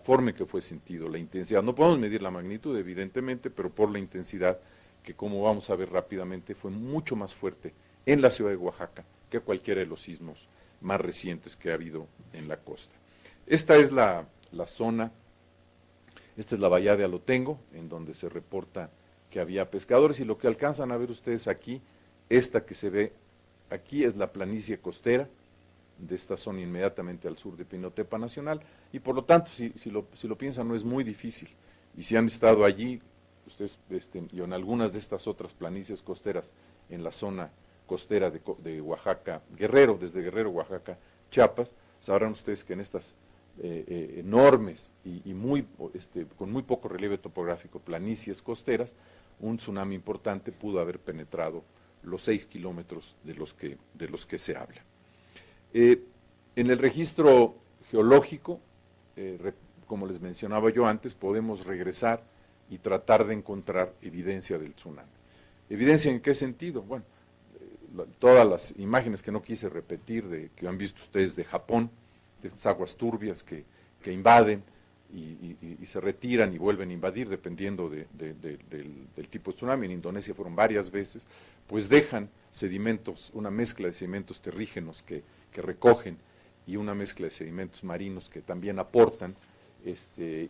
forma en que fue sentido, la intensidad. No podemos medir la magnitud, evidentemente, pero por la intensidad, que, como vamos a ver rápidamente, fue mucho más fuerte en la ciudad de Oaxaca que cualquiera de los sismos más recientes que ha habido en la costa. Esta es la zona, esta es la bahía de Alotengo, en donde se reporta que había pescadores, y lo que alcanzan a ver ustedes aquí, esta que se ve aquí, es la planicie costera de esta zona inmediatamente al sur de Pinotepa Nacional, y por lo tanto, si lo piensan, no es muy difícil, y si han estado allí, ustedes, y en algunas de estas otras planicies costeras, en la zona costera de Oaxaca, Guerrero, desde Guerrero, Oaxaca, Chiapas, sabrán ustedes que en estas enormes y con muy poco relieve topográfico, planicies costeras, un tsunami importante pudo haber penetrado los 6 kilómetros de los que se habla. En el registro geológico, como les mencionaba yo antes, podemos regresar y tratar de encontrar evidencia del tsunami. ¿Evidencia en qué sentido? Bueno, todas las imágenes que no quise repetir, que han visto ustedes de Japón, de estas aguas turbias que invaden y se retiran y vuelven a invadir dependiendo del tipo de tsunami. En Indonesia fueron varias veces, pues dejan sedimentos, una mezcla de sedimentos terrígenos que recogen y una mezcla de sedimentos marinos que también aportan,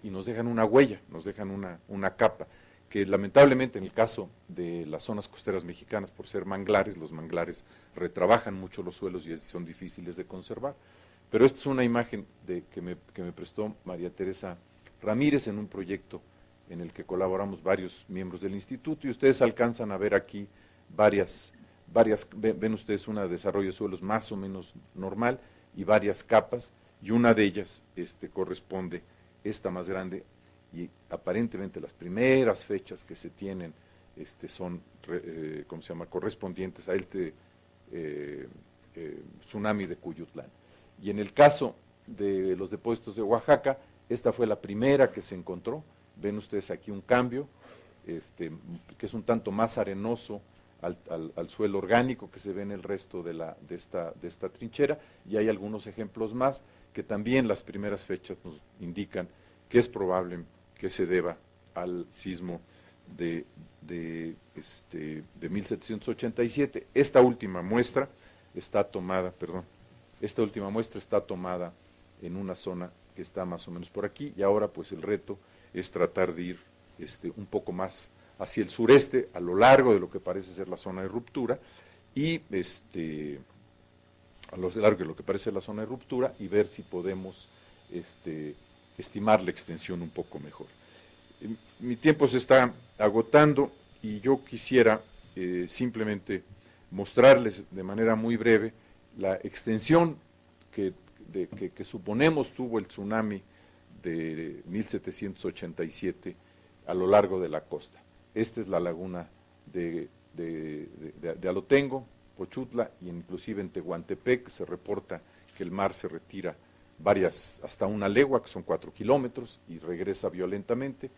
y nos dejan una huella, nos dejan una capa, que lamentablemente en el caso de las zonas costeras mexicanas, por ser manglares, los manglares retrabajan mucho los suelos y son difíciles de conservar. Pero esta es una imagen que me prestó María Teresa Ramírez en un proyecto en el que colaboramos varios miembros del instituto, y ustedes alcanzan a ver aquí ven ustedes una de desarrollo de suelos más o menos normal y varias capas, y una de ellas corresponde, esta más grande, y aparentemente las primeras fechas que se tienen son correspondientes a este tsunami de Cuyutlán. Y en el caso de los depósitos de Oaxaca, esta fue la primera que se encontró. Ven ustedes aquí un cambio, que es un tanto más arenoso al suelo orgánico que se ve en el resto de esta trinchera, y hay algunos ejemplos más que también las primeras fechas nos indican que es probable que se deba al sismo de 1787. Esta última muestra está tomada en una zona que está más o menos por aquí, y ahora pues el reto es tratar de ir un poco más hacia el sureste, a lo largo de lo que parece ser la zona de ruptura, y a lo largo de lo que parece ser la zona de ruptura, y ver si podemos estimar la extensión un poco mejor. Mi tiempo se está agotando y yo quisiera simplemente mostrarles de manera muy breve la extensión que suponemos tuvo el tsunami de 1787 a lo largo de la costa. Esta es la laguna de Alotengo, Pochutla, y inclusive en Tehuantepec se reporta que el mar se retira hasta una legua, que son 4 kilómetros, y regresa violentamente.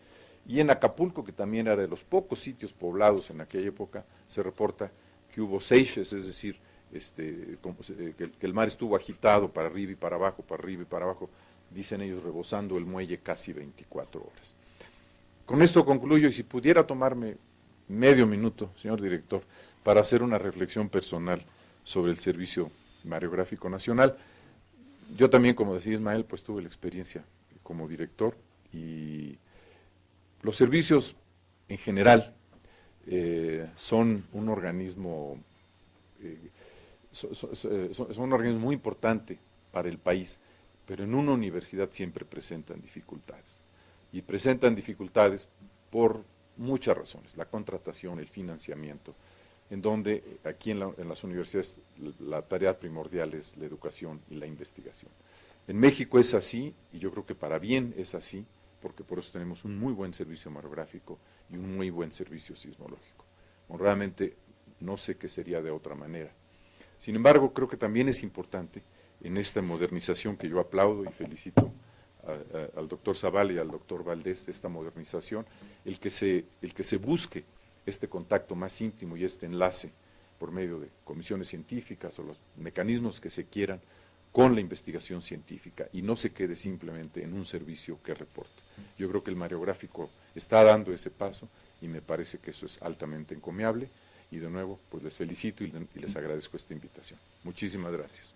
Y en Acapulco, que también era de los pocos sitios poblados en aquella época, se reporta que hubo seiches, es decir, que el mar estuvo agitado para arriba y para abajo, dicen ellos, rebosando el muelle casi 24 horas. Con esto concluyo, y si pudiera tomarme medio minuto, señor director, para hacer una reflexión personal sobre el Servicio Mareográfico Nacional. Yo también, como decía Ismael, pues tuve la experiencia como director, y los servicios en general son un organismo muy importante para el país, pero en una universidad siempre presentan dificultades. Y presentan dificultades por muchas razones: la contratación, el financiamiento, en donde aquí en las universidades la tarea primordial es la educación y la investigación. En México es así, y yo creo que para bien es así, porque por eso tenemos un muy buen servicio mareográfico y un muy buen servicio sismológico. Honradamente, no sé qué sería de otra manera. Sin embargo, creo que también es importante, en esta modernización que yo aplaudo y felicito al doctor Zavala y al doctor Valdés, esta modernización, el que se busque este contacto más íntimo y este enlace por medio de comisiones científicas o los mecanismos que se quieran con la investigación científica, y no se quede simplemente en un servicio que reporta. Yo creo que el mareográfico está dando ese paso, y me parece que eso es altamente encomiable, y de nuevo pues les felicito y les agradezco esta invitación. Muchísimas gracias.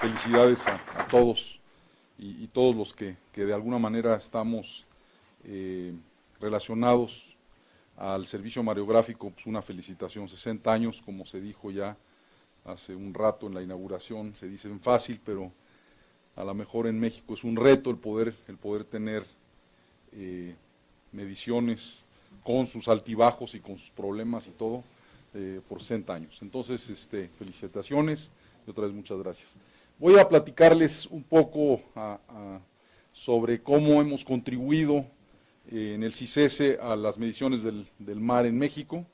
Felicidades a todos y todos los que de alguna manera estamos relacionados al servicio mareográfico. Pues una felicitación, 60 años, como se dijo ya hace un rato en la inauguración, se dice fácil, pero a lo mejor en México es un reto el poder tener mediciones con sus altibajos y con sus problemas y todo por 60 años. Entonces, felicitaciones y otra vez muchas gracias. Voy a platicarles un poco sobre cómo hemos contribuido en el CICESE a las mediciones del mar en México.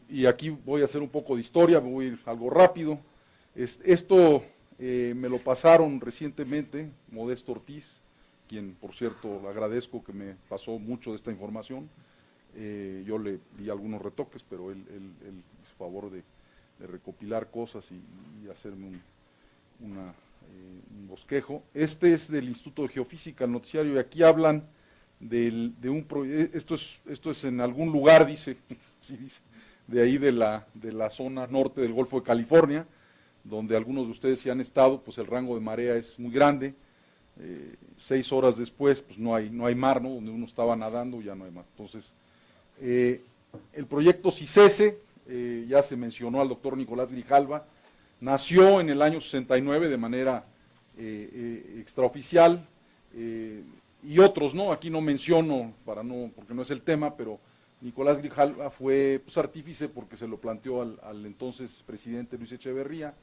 Y aquí voy a hacer un poco de historia, voy a ir algo rápido. Esto me lo pasaron recientemente Modesto Ortiz, quien por cierto le agradezco que me pasó mucho de esta información. Yo le di algunos retoques, pero él favor de recopilar cosas y hacerme un bosquejo. Este es del Instituto de Geofísica, el noticiario, y aquí hablan de un proyecto, esto es en algún lugar, dice, sí, dice, de ahí de la zona norte del Golfo de California, donde algunos de ustedes sí han estado, pues el rango de marea es muy grande. 6 horas después, pues no hay mar, ¿no? Donde uno estaba nadando, ya no hay mar. Entonces, el proyecto CICESE, ya se mencionó al doctor Nicolás Grijalva, nació en el año 69 de manera extraoficial, y otros, ¿no? Aquí no menciono, porque no es el tema, pero Nicolás Grijalva fue pues, artífice porque se lo planteó al entonces presidente Luis Echeverría.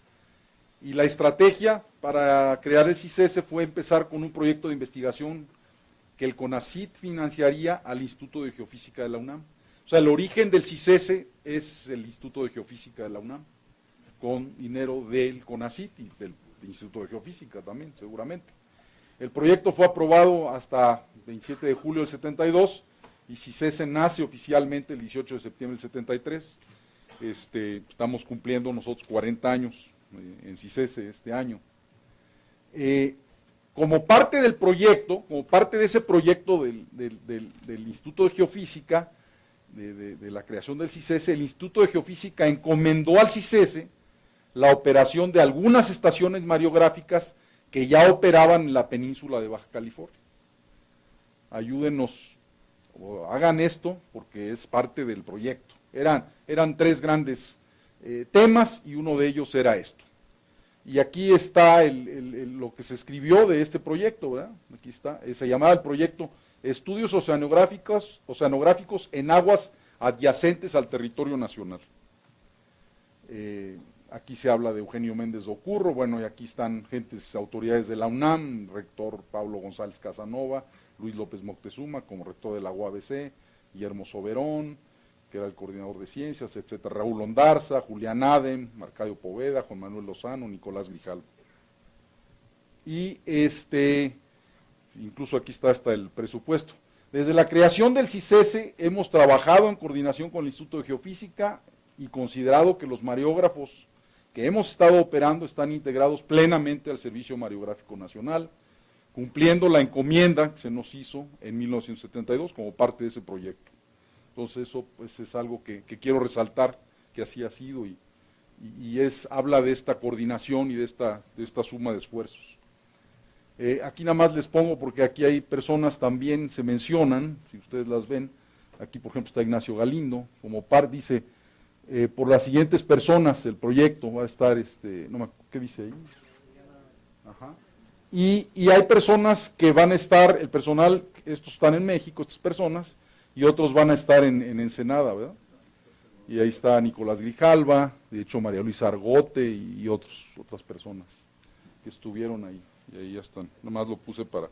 Y la estrategia para crear el CICESE fue empezar con un proyecto de investigación que el CONACYT financiaría al Instituto de Geofísica de la UNAM. O sea, el origen del CICESE es el Instituto de Geofísica de la UNAM, con dinero del CONACYT y del Instituto de Geofísica también, seguramente. El proyecto fue aprobado hasta 27 de julio del 72 y CICESE nace oficialmente el 18 de septiembre del 73. Estamos cumpliendo nosotros 40 años en CICESE este año. Como parte del proyecto, como parte de ese proyecto del Instituto de Geofísica, de la creación del CICESE, el Instituto de Geofísica encomendó al CICESE la operación de algunas estaciones mareográficas que ya operaban en la península de Baja California. Ayúdenos, o hagan esto, porque es parte del proyecto. Eran 3 grandes temas y uno de ellos era esto. Y aquí está lo que se escribió de este proyecto, ¿verdad? Aquí está, se llamaba el proyecto Estudios Oceanográficos en aguas adyacentes al territorio nacional. Aquí se habla de Eugenio Méndez Ocurro, bueno, y aquí están autoridades de la UNAM, rector Pablo González Casanova, Luis López Moctezuma como rector de la UABC, Guillermo Soberón, que era el coordinador de ciencias, etcétera, Raúl Ondarza, Julián Adem, Marcadio Poveda, Juan Manuel Lozano, Nicolás Grijalva. Y incluso aquí está hasta el presupuesto. Desde la creación del CICESE hemos trabajado en coordinación con el Instituto de Geofísica y considerado que los mareógrafos que hemos estado operando están integrados plenamente al Servicio Mareográfico Nacional, cumpliendo la encomienda que se nos hizo en 1972 como parte de ese proyecto. Entonces eso pues, es algo que quiero resaltar, que así ha sido y habla de esta coordinación y de esta suma de esfuerzos. Aquí nada más les pongo porque aquí hay personas también, se mencionan, si ustedes las ven, aquí por ejemplo está Ignacio Galindo, como dice, por las siguientes personas el proyecto va a estar, ¿qué dice ahí? Ajá. Y hay personas que van a estar, el personal, estos están en México, estas personas, y otros van a estar en Ensenada, ¿verdad? Y ahí está Nicolás Grijalva, de hecho María Luisa Argote y otras personas que estuvieron ahí, y ahí ya están, nomás lo puse para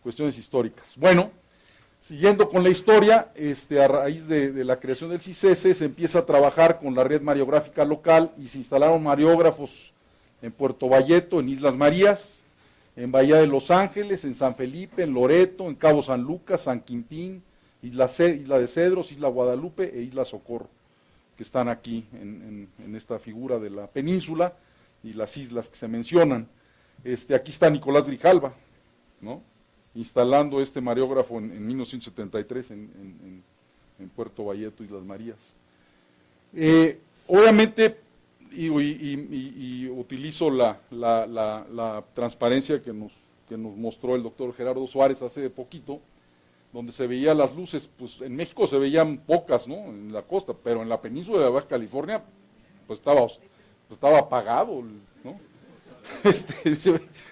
cuestiones históricas. Bueno, siguiendo con la historia, a raíz de la creación del CICESE se empieza a trabajar con la red mareográfica local y se instalaron mareógrafos en Puerto Valleto, en Islas Marías, en Bahía de Los Ángeles, en San Felipe, en Loreto, en Cabo San Lucas, San Quintín, Isla de Cedros, Isla Guadalupe e Isla Socorro, que están aquí en esta figura de la península y las islas que se mencionan. Aquí está Nicolás Grijalva, ¿no? Instalando este mareógrafo en 1973 en Puerto Valleto, Islas Marías. Obviamente, y utilizo la transparencia que nos mostró el doctor Gerardo Suárez hace poquito, donde se veían las luces, pues en México se veían pocas, ¿no? En la costa, pero en la península de Baja California, pues estaba apagado, ¿no?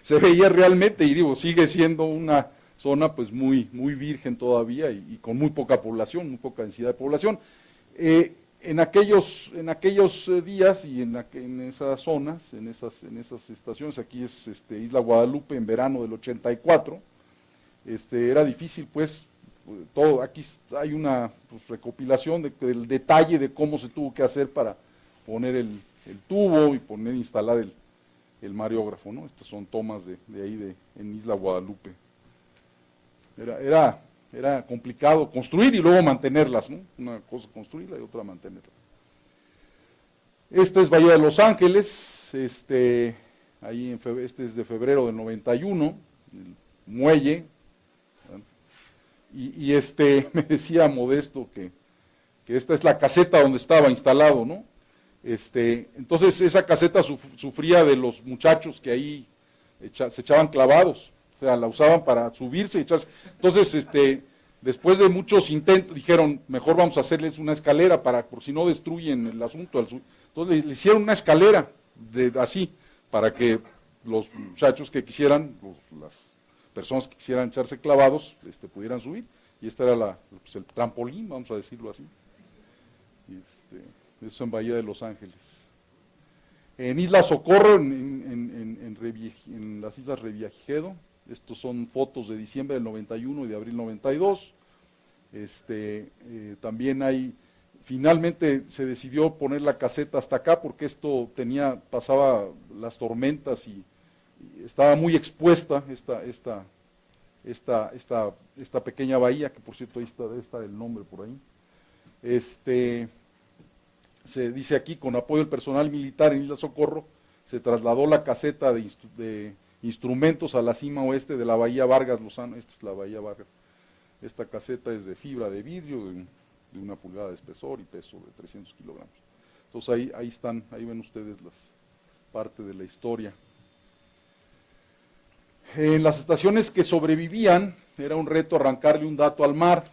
Se veía realmente, y digo, sigue siendo una zona pues muy virgen todavía y con muy poca población, muy poca densidad de población. En aquellos días y en esas zonas, en esas estaciones, aquí es Isla Guadalupe en verano del 84, era difícil pues todo. Aquí hay una pues, recopilación del detalle de cómo se tuvo que hacer para poner el tubo y instalar el mareógrafo, ¿no? Estas son tomas de ahí en Isla Guadalupe. Era complicado construir y luego mantenerlas, ¿no? Una cosa construirla y otra mantenerla. Esta es Bahía de Los Ángeles, ahí este es de febrero del 91, el muelle, y me decía Modesto que esta es la caseta donde estaba instalado, ¿no? Entonces esa caseta sufría de los muchachos que ahí se echaban clavados, o sea, la usaban para subirse y echarse. Entonces, después de muchos intentos, dijeron, mejor vamos a hacerles una escalera por si no destruyen el asunto. Entonces le hicieron una escalera así, para que los muchachos que quisieran, las personas que quisieran echarse clavados, pudieran subir. Y este era el trampolín, vamos a decirlo así. Eso en Bahía de Los Ángeles. En Isla Socorro, en las Islas Revillagigedo, estos son fotos de diciembre del 91 y de abril 92. También finalmente se decidió poner la caseta hasta acá porque esto pasaba las tormentas y estaba muy expuesta esta pequeña bahía, que por cierto ahí debe estar el nombre por ahí. Se dice aquí, con apoyo del personal militar en Isla Socorro, se trasladó la caseta de instrumentos a la cima oeste de la Bahía Vargas Lozano. Esta es la Bahía Vargas. Esta caseta es de fibra de vidrio, de 1 pulgada de espesor y peso de 300 kilogramos. Entonces ahí ven ustedes parte de la historia. En las estaciones que sobrevivían, era un reto arrancarle un dato al mar,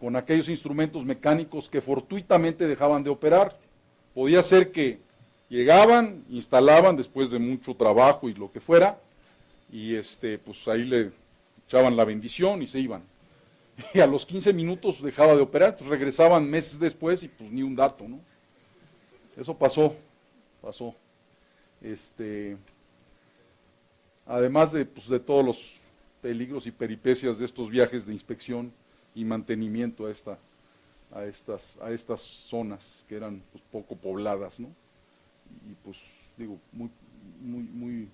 con aquellos instrumentos mecánicos que fortuitamente dejaban de operar. Podía ser que llegaban, instalaban después de mucho trabajo y lo que fuera, y pues ahí le echaban la bendición y se iban. Y a los 15 minutos dejaba de operar, entonces regresaban meses después y pues ni un dato, ¿no? Eso pasó. Además de todos los peligros y peripecias de estos viajes de inspección y mantenimiento a estas zonas que eran pues, poco pobladas, ¿no? Y pues digo, muy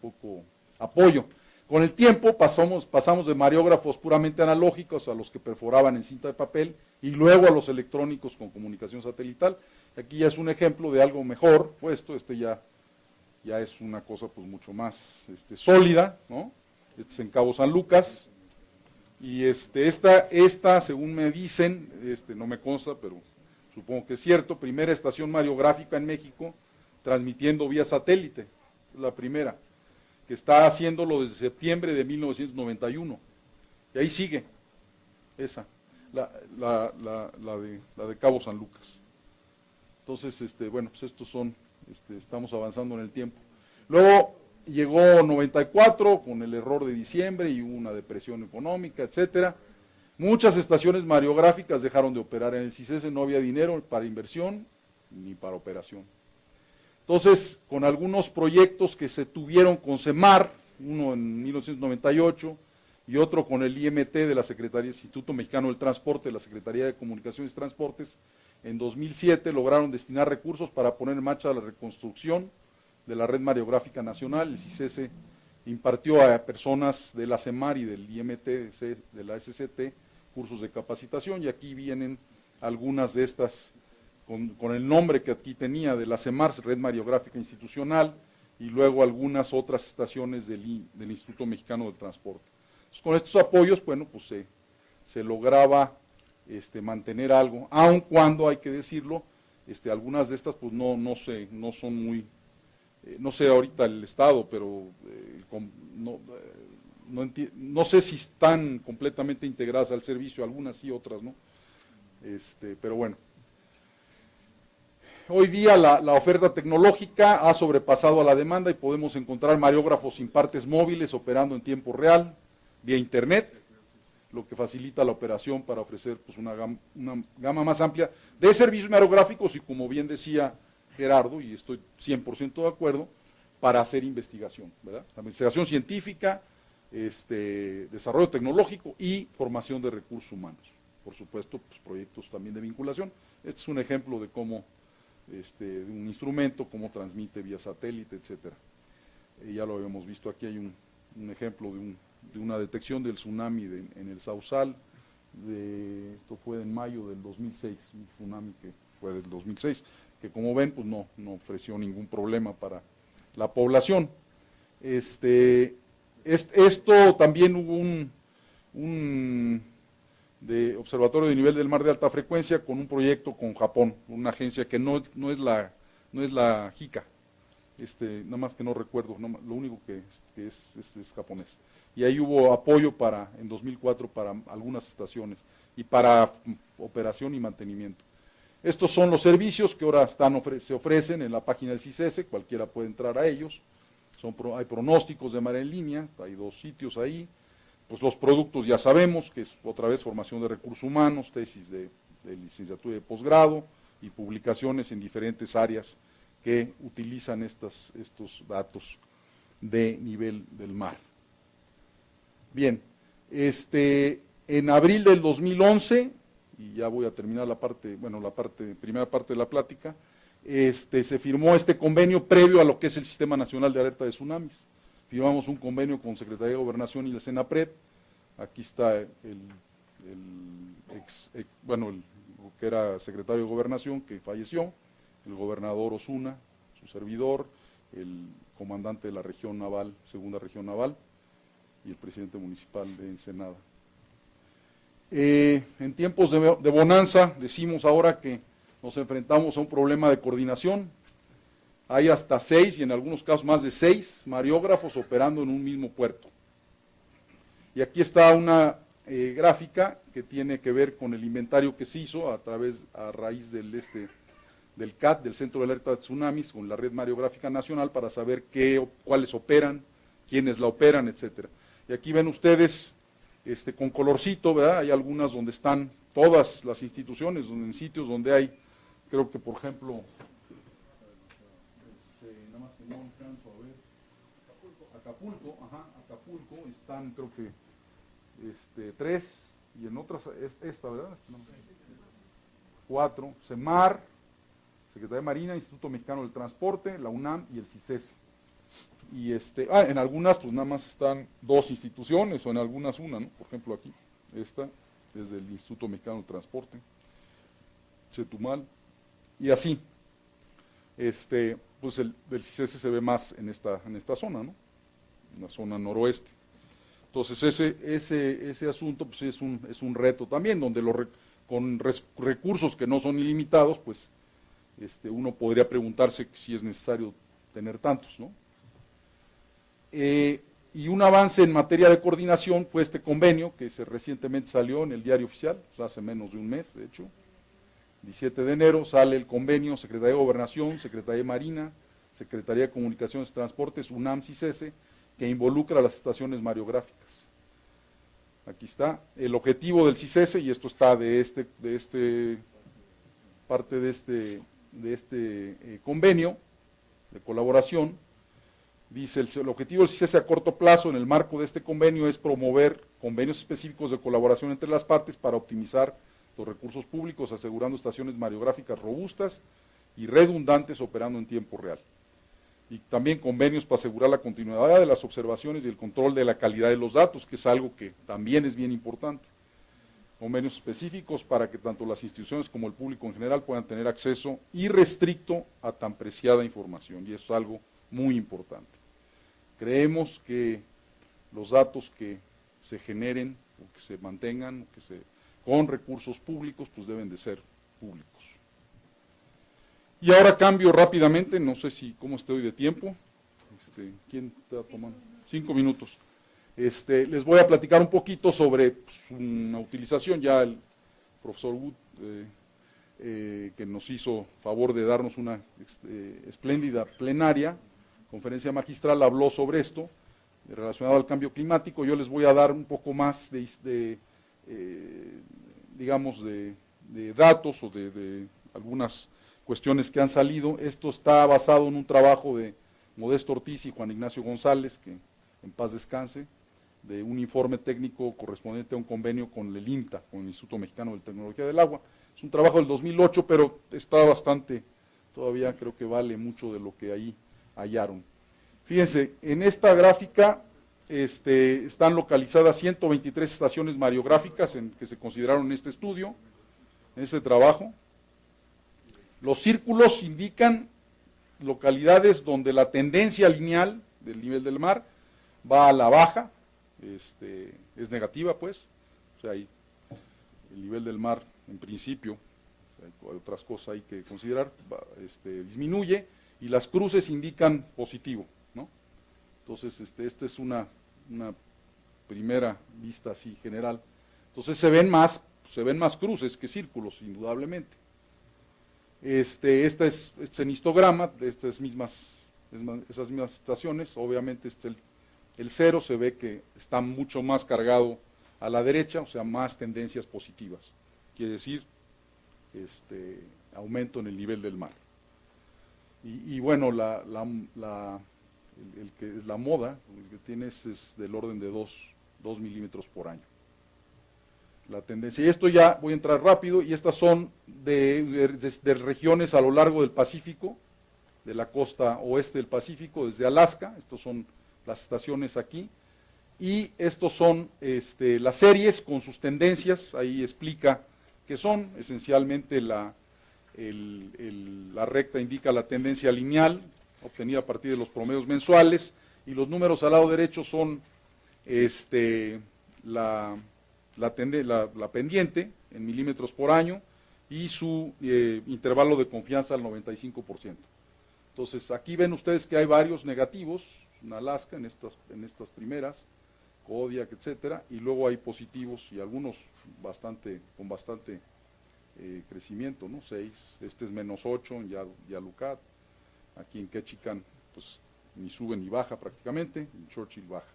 poco apoyo. Con el tiempo pasamos de mariógrafos puramente analógicos a los que perforaban en cinta de papel y luego a los electrónicos con comunicación satelital. Aquí ya es un ejemplo de algo mejor puesto, ya es una cosa pues mucho más sólida, ¿no? Este es en Cabo San Lucas. Y esta, según me dicen, no me consta, pero supongo que es cierto, primera estación mariográfica en México transmitiendo vía satélite, la primera, que está haciéndolo desde septiembre de 1991. Y ahí sigue, esa, la de Cabo San Lucas. Entonces, bueno, pues estos son, estamos avanzando en el tiempo. Luego llegó 94 con el error de diciembre y hubo una depresión económica, etcétera. Muchas estaciones mariográficas dejaron de operar en el CICESE, no había dinero para inversión ni para operación. Entonces, con algunos proyectos que se tuvieron con CEMAR, uno en 1998 y otro con el IMT de la Secretaría del Instituto Mexicano del Transporte, de la Secretaría de Comunicaciones y Transportes, en 2007 lograron destinar recursos para poner en marcha la reconstrucción de la Red Mariográfica Nacional. El CICESE impartió a personas de la CEMAR y del IMT, de la SCT, cursos de capacitación, y aquí vienen algunas de estas, con el nombre que aquí tenía, de la CEMAR, Red Mariográfica Institucional, y luego algunas otras estaciones del Instituto Mexicano del Transporte. Entonces, con estos apoyos, bueno, pues se lograba mantener algo, aun cuando, hay que decirlo, algunas de estas pues no son muy... no sé ahorita el estado, pero no sé si están completamente integradas al servicio, algunas sí, otras no. Pero bueno. Hoy día la oferta tecnológica ha sobrepasado a la demanda y podemos encontrar mariógrafos sin partes móviles operando en tiempo real, vía internet, lo que facilita la operación para ofrecer pues, una gama más amplia de servicios mariográficos y, como bien decía Gerardo, y estoy 100% de acuerdo, para hacer investigación, ¿verdad? La investigación científica, desarrollo tecnológico y formación de recursos humanos. Por supuesto, pues, proyectos también de vinculación. Este es un ejemplo de cómo, de un instrumento, cómo transmite vía satélite, etcétera. Ya lo habíamos visto aquí, hay un ejemplo de una detección del tsunami en el Sausal, esto fue en mayo del 2006, un tsunami que fue del 2006, que como ven, pues no ofreció ningún problema para la población. Esto también hubo un de observatorio de nivel del mar de alta frecuencia con un proyecto con Japón, una agencia que no es la JICA, nada más que no recuerdo, lo único que es japonés. Y ahí hubo apoyo en 2004 para algunas estaciones y para operación y mantenimiento. Estos son los servicios que ahora se ofrecen en la página del CICESE, cualquiera puede entrar a ellos. Hay pronósticos de mar en línea, hay 2 sitios ahí. Pues los productos ya sabemos, que es otra vez formación de recursos humanos, tesis de licenciatura y de posgrado y publicaciones en diferentes áreas que utilizan estos datos de nivel del mar. Bien, en abril del 2011, y ya voy a terminar primera parte de la plática, se firmó este convenio previo a lo que es el Sistema Nacional de Alerta de Tsunamis. Firmamos un convenio con Secretaría de Gobernación y la Senapred. Aquí está el que era secretario de Gobernación, que falleció, el gobernador Osuna, su servidor, el comandante de la región naval, segunda región naval, y el presidente municipal de Ensenada. En tiempos de bonanza, decimos ahora que nos enfrentamos a un problema de coordinación. Hay hasta 6 y en algunos casos más de 6 mareógrafos operando en un mismo puerto. Y aquí está una gráfica que tiene que ver con el inventario que se hizo a raíz del CAT, del Centro de Alerta de Tsunamis, con la Red Mareográfica Nacional, para saber cuáles operan, quiénes la operan, etcétera. Y aquí ven ustedes con colorcito, ¿verdad? Hay algunas donde están todas las instituciones, en sitios donde hay, creo que por ejemplo, nada más que no alcanzo a ver, Acapulco, están creo que 3, y en otras, esta, ¿verdad? No, 4, CEMAR, Secretaría de Marina, Instituto Mexicano del Transporte, la UNAM y el CICESE. Y en algunas pues nada más están 2 instituciones, o en algunas una, ¿no? Por ejemplo aquí, esta es del Instituto Mexicano del Transporte, Chetumal, y así. Pues del CICESE se ve más en esta zona, ¿no? En la zona noroeste. Entonces ese asunto pues es un reto también, donde con recursos que no son ilimitados, pues uno podría preguntarse si es necesario tener tantos, ¿no? Y un avance en materia de coordinación fue este convenio que recientemente salió en el Diario Oficial, pues hace menos de un mes, de hecho. 17 de enero sale el convenio Secretaría de Gobernación, Secretaría de Marina, Secretaría de Comunicaciones y Transportes, UNAM, CICESE, que involucra a las estaciones mareográficas. Aquí está el objetivo del CICESE, y esto está parte de este convenio de colaboración. Dice, el objetivo del CICESE a corto plazo en el marco de este convenio es promover convenios específicos de colaboración entre las partes para optimizar los recursos públicos, asegurando estaciones mareográficas robustas y redundantes operando en tiempo real. Y también convenios para asegurar la continuidad de las observaciones y el control de la calidad de los datos, que es algo que también es bien importante. Convenios específicos para que tanto las instituciones como el público en general puedan tener acceso irrestricto a tan preciada información, y eso es algo muy importante. Creemos que los datos que se generen o que se mantengan con recursos públicos, pues deben de ser públicos. Y ahora cambio rápidamente, no sé cómo estoy de tiempo. ¿Quién está tomando? 5 minutos. Les voy a platicar un poquito sobre una utilización. Ya el profesor Wood, que nos hizo favor de darnos una espléndida plenaria, conferencia magistral, habló sobre esto, relacionado al cambio climático. Yo les voy a dar un poco más de datos o de algunas cuestiones que han salido. Esto está basado en un trabajo de Modesto Ortiz y Juan Ignacio González, que en paz descanse, de un informe técnico correspondiente a un convenio con el INTA, con el Instituto Mexicano de Tecnología del Agua. Es un trabajo del 2008, pero está bastante, todavía creo que vale mucho de lo que ahí hallaron. Fíjense, en esta gráfica están localizadas 123 estaciones mareográficas que se consideraron en este estudio, en este trabajo. Los círculos indican localidades donde la tendencia lineal del nivel del mar va a la baja, es negativa pues, o sea, ahí el nivel del mar en principio, o sea, hay otras cosas hay que considerar, disminuye, y las cruces indican positivo, ¿no? Entonces, esta es una primera vista así general. Entonces se ven más cruces que círculos, indudablemente. Este es en histograma de esas mismas estaciones. Obviamente el cero se ve que está mucho más cargado a la derecha, o sea, más tendencias positivas. Quiere decir, aumento en el nivel del mar. Y bueno, la moda, el que tiene es del orden de 2 milímetros por año. La tendencia, y esto ya voy a entrar rápido, y estas son de regiones a lo largo del Pacífico, de la costa oeste del Pacífico, desde Alaska, estas son las estaciones aquí, y estos son las series con sus tendencias, ahí explica que son esencialmente la recta indica la tendencia lineal, obtenida a partir de los promedios mensuales, y los números al lado derecho son la pendiente en milímetros por año y su intervalo de confianza al 95%. Entonces, aquí ven ustedes que hay varios negativos en Alaska, en estas primeras, Kodiak, etcétera, y luego hay positivos y algunos con bastante crecimiento, ¿no? 6, este es -8 en Yalucat, aquí en Ketchikan, pues ni sube ni baja prácticamente, en Churchill baja.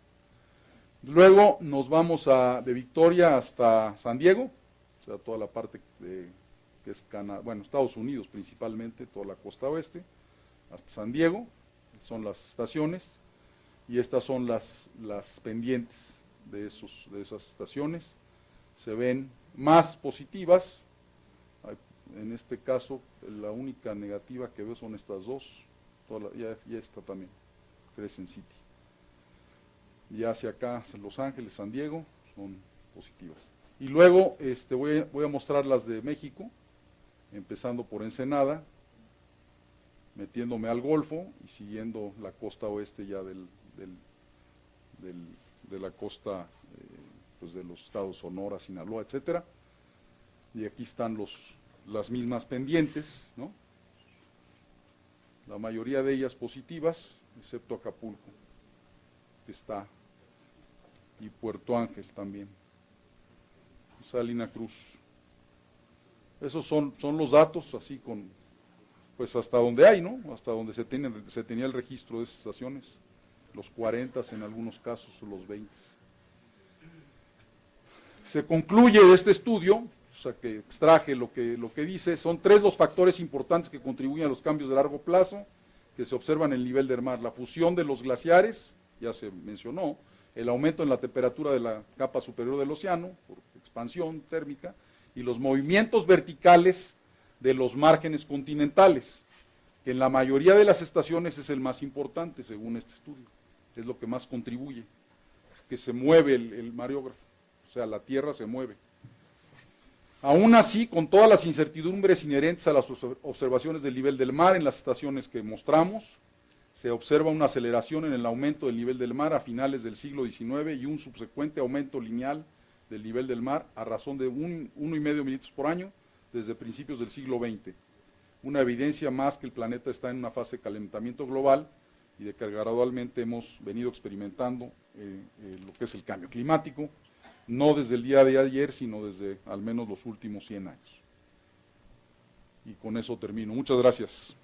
Luego nos vamos de Victoria hasta San Diego, o sea, toda la parte que es Estados Unidos principalmente, toda la costa oeste, hasta San Diego, son las estaciones, y estas son las pendientes de esas estaciones. Se ven más positivas, en este caso la única negativa que veo son estas dos, y esta también, Crescent City. Y hacia acá, Los Ángeles, San Diego, son positivas. Y luego voy a mostrar las de México, empezando por Ensenada, metiéndome al Golfo y siguiendo la costa oeste ya de la costa pues de los estados Sonora, Sinaloa, etcétera. Y aquí están las mismas pendientes, ¿no? La mayoría de ellas positivas, excepto Acapulco, que está, y Puerto Ángel también, Salina Cruz. Esos son los datos, así pues hasta donde hay, ¿no? Hasta donde se tenía el registro de esas estaciones, los 40 en algunos casos, o los 20. Se concluye de este estudio, o sea que extraje lo que dice, son 3 los factores importantes que contribuyen a los cambios de largo plazo que se observan en el nivel del mar: la fusión de los glaciares, ya se mencionó, el aumento en la temperatura de la capa superior del océano, por expansión térmica, y los movimientos verticales de los márgenes continentales, que en la mayoría de las estaciones es el más importante, según este estudio, es lo que más contribuye, que se mueve el mareógrafo, o sea, la Tierra se mueve. Aún así, con todas las incertidumbres inherentes a las observaciones del nivel del mar en las estaciones que mostramos, se observa una aceleración en el aumento del nivel del mar a finales del siglo XIX y un subsecuente aumento lineal del nivel del mar a razón de 1,5 milímetros por año desde principios del siglo XX. Una evidencia más que el planeta está en una fase de calentamiento global y de que gradualmente hemos venido experimentando lo que es el cambio climático, no desde el día de ayer, sino desde al menos los últimos 100 años. Y con eso termino. Muchas gracias.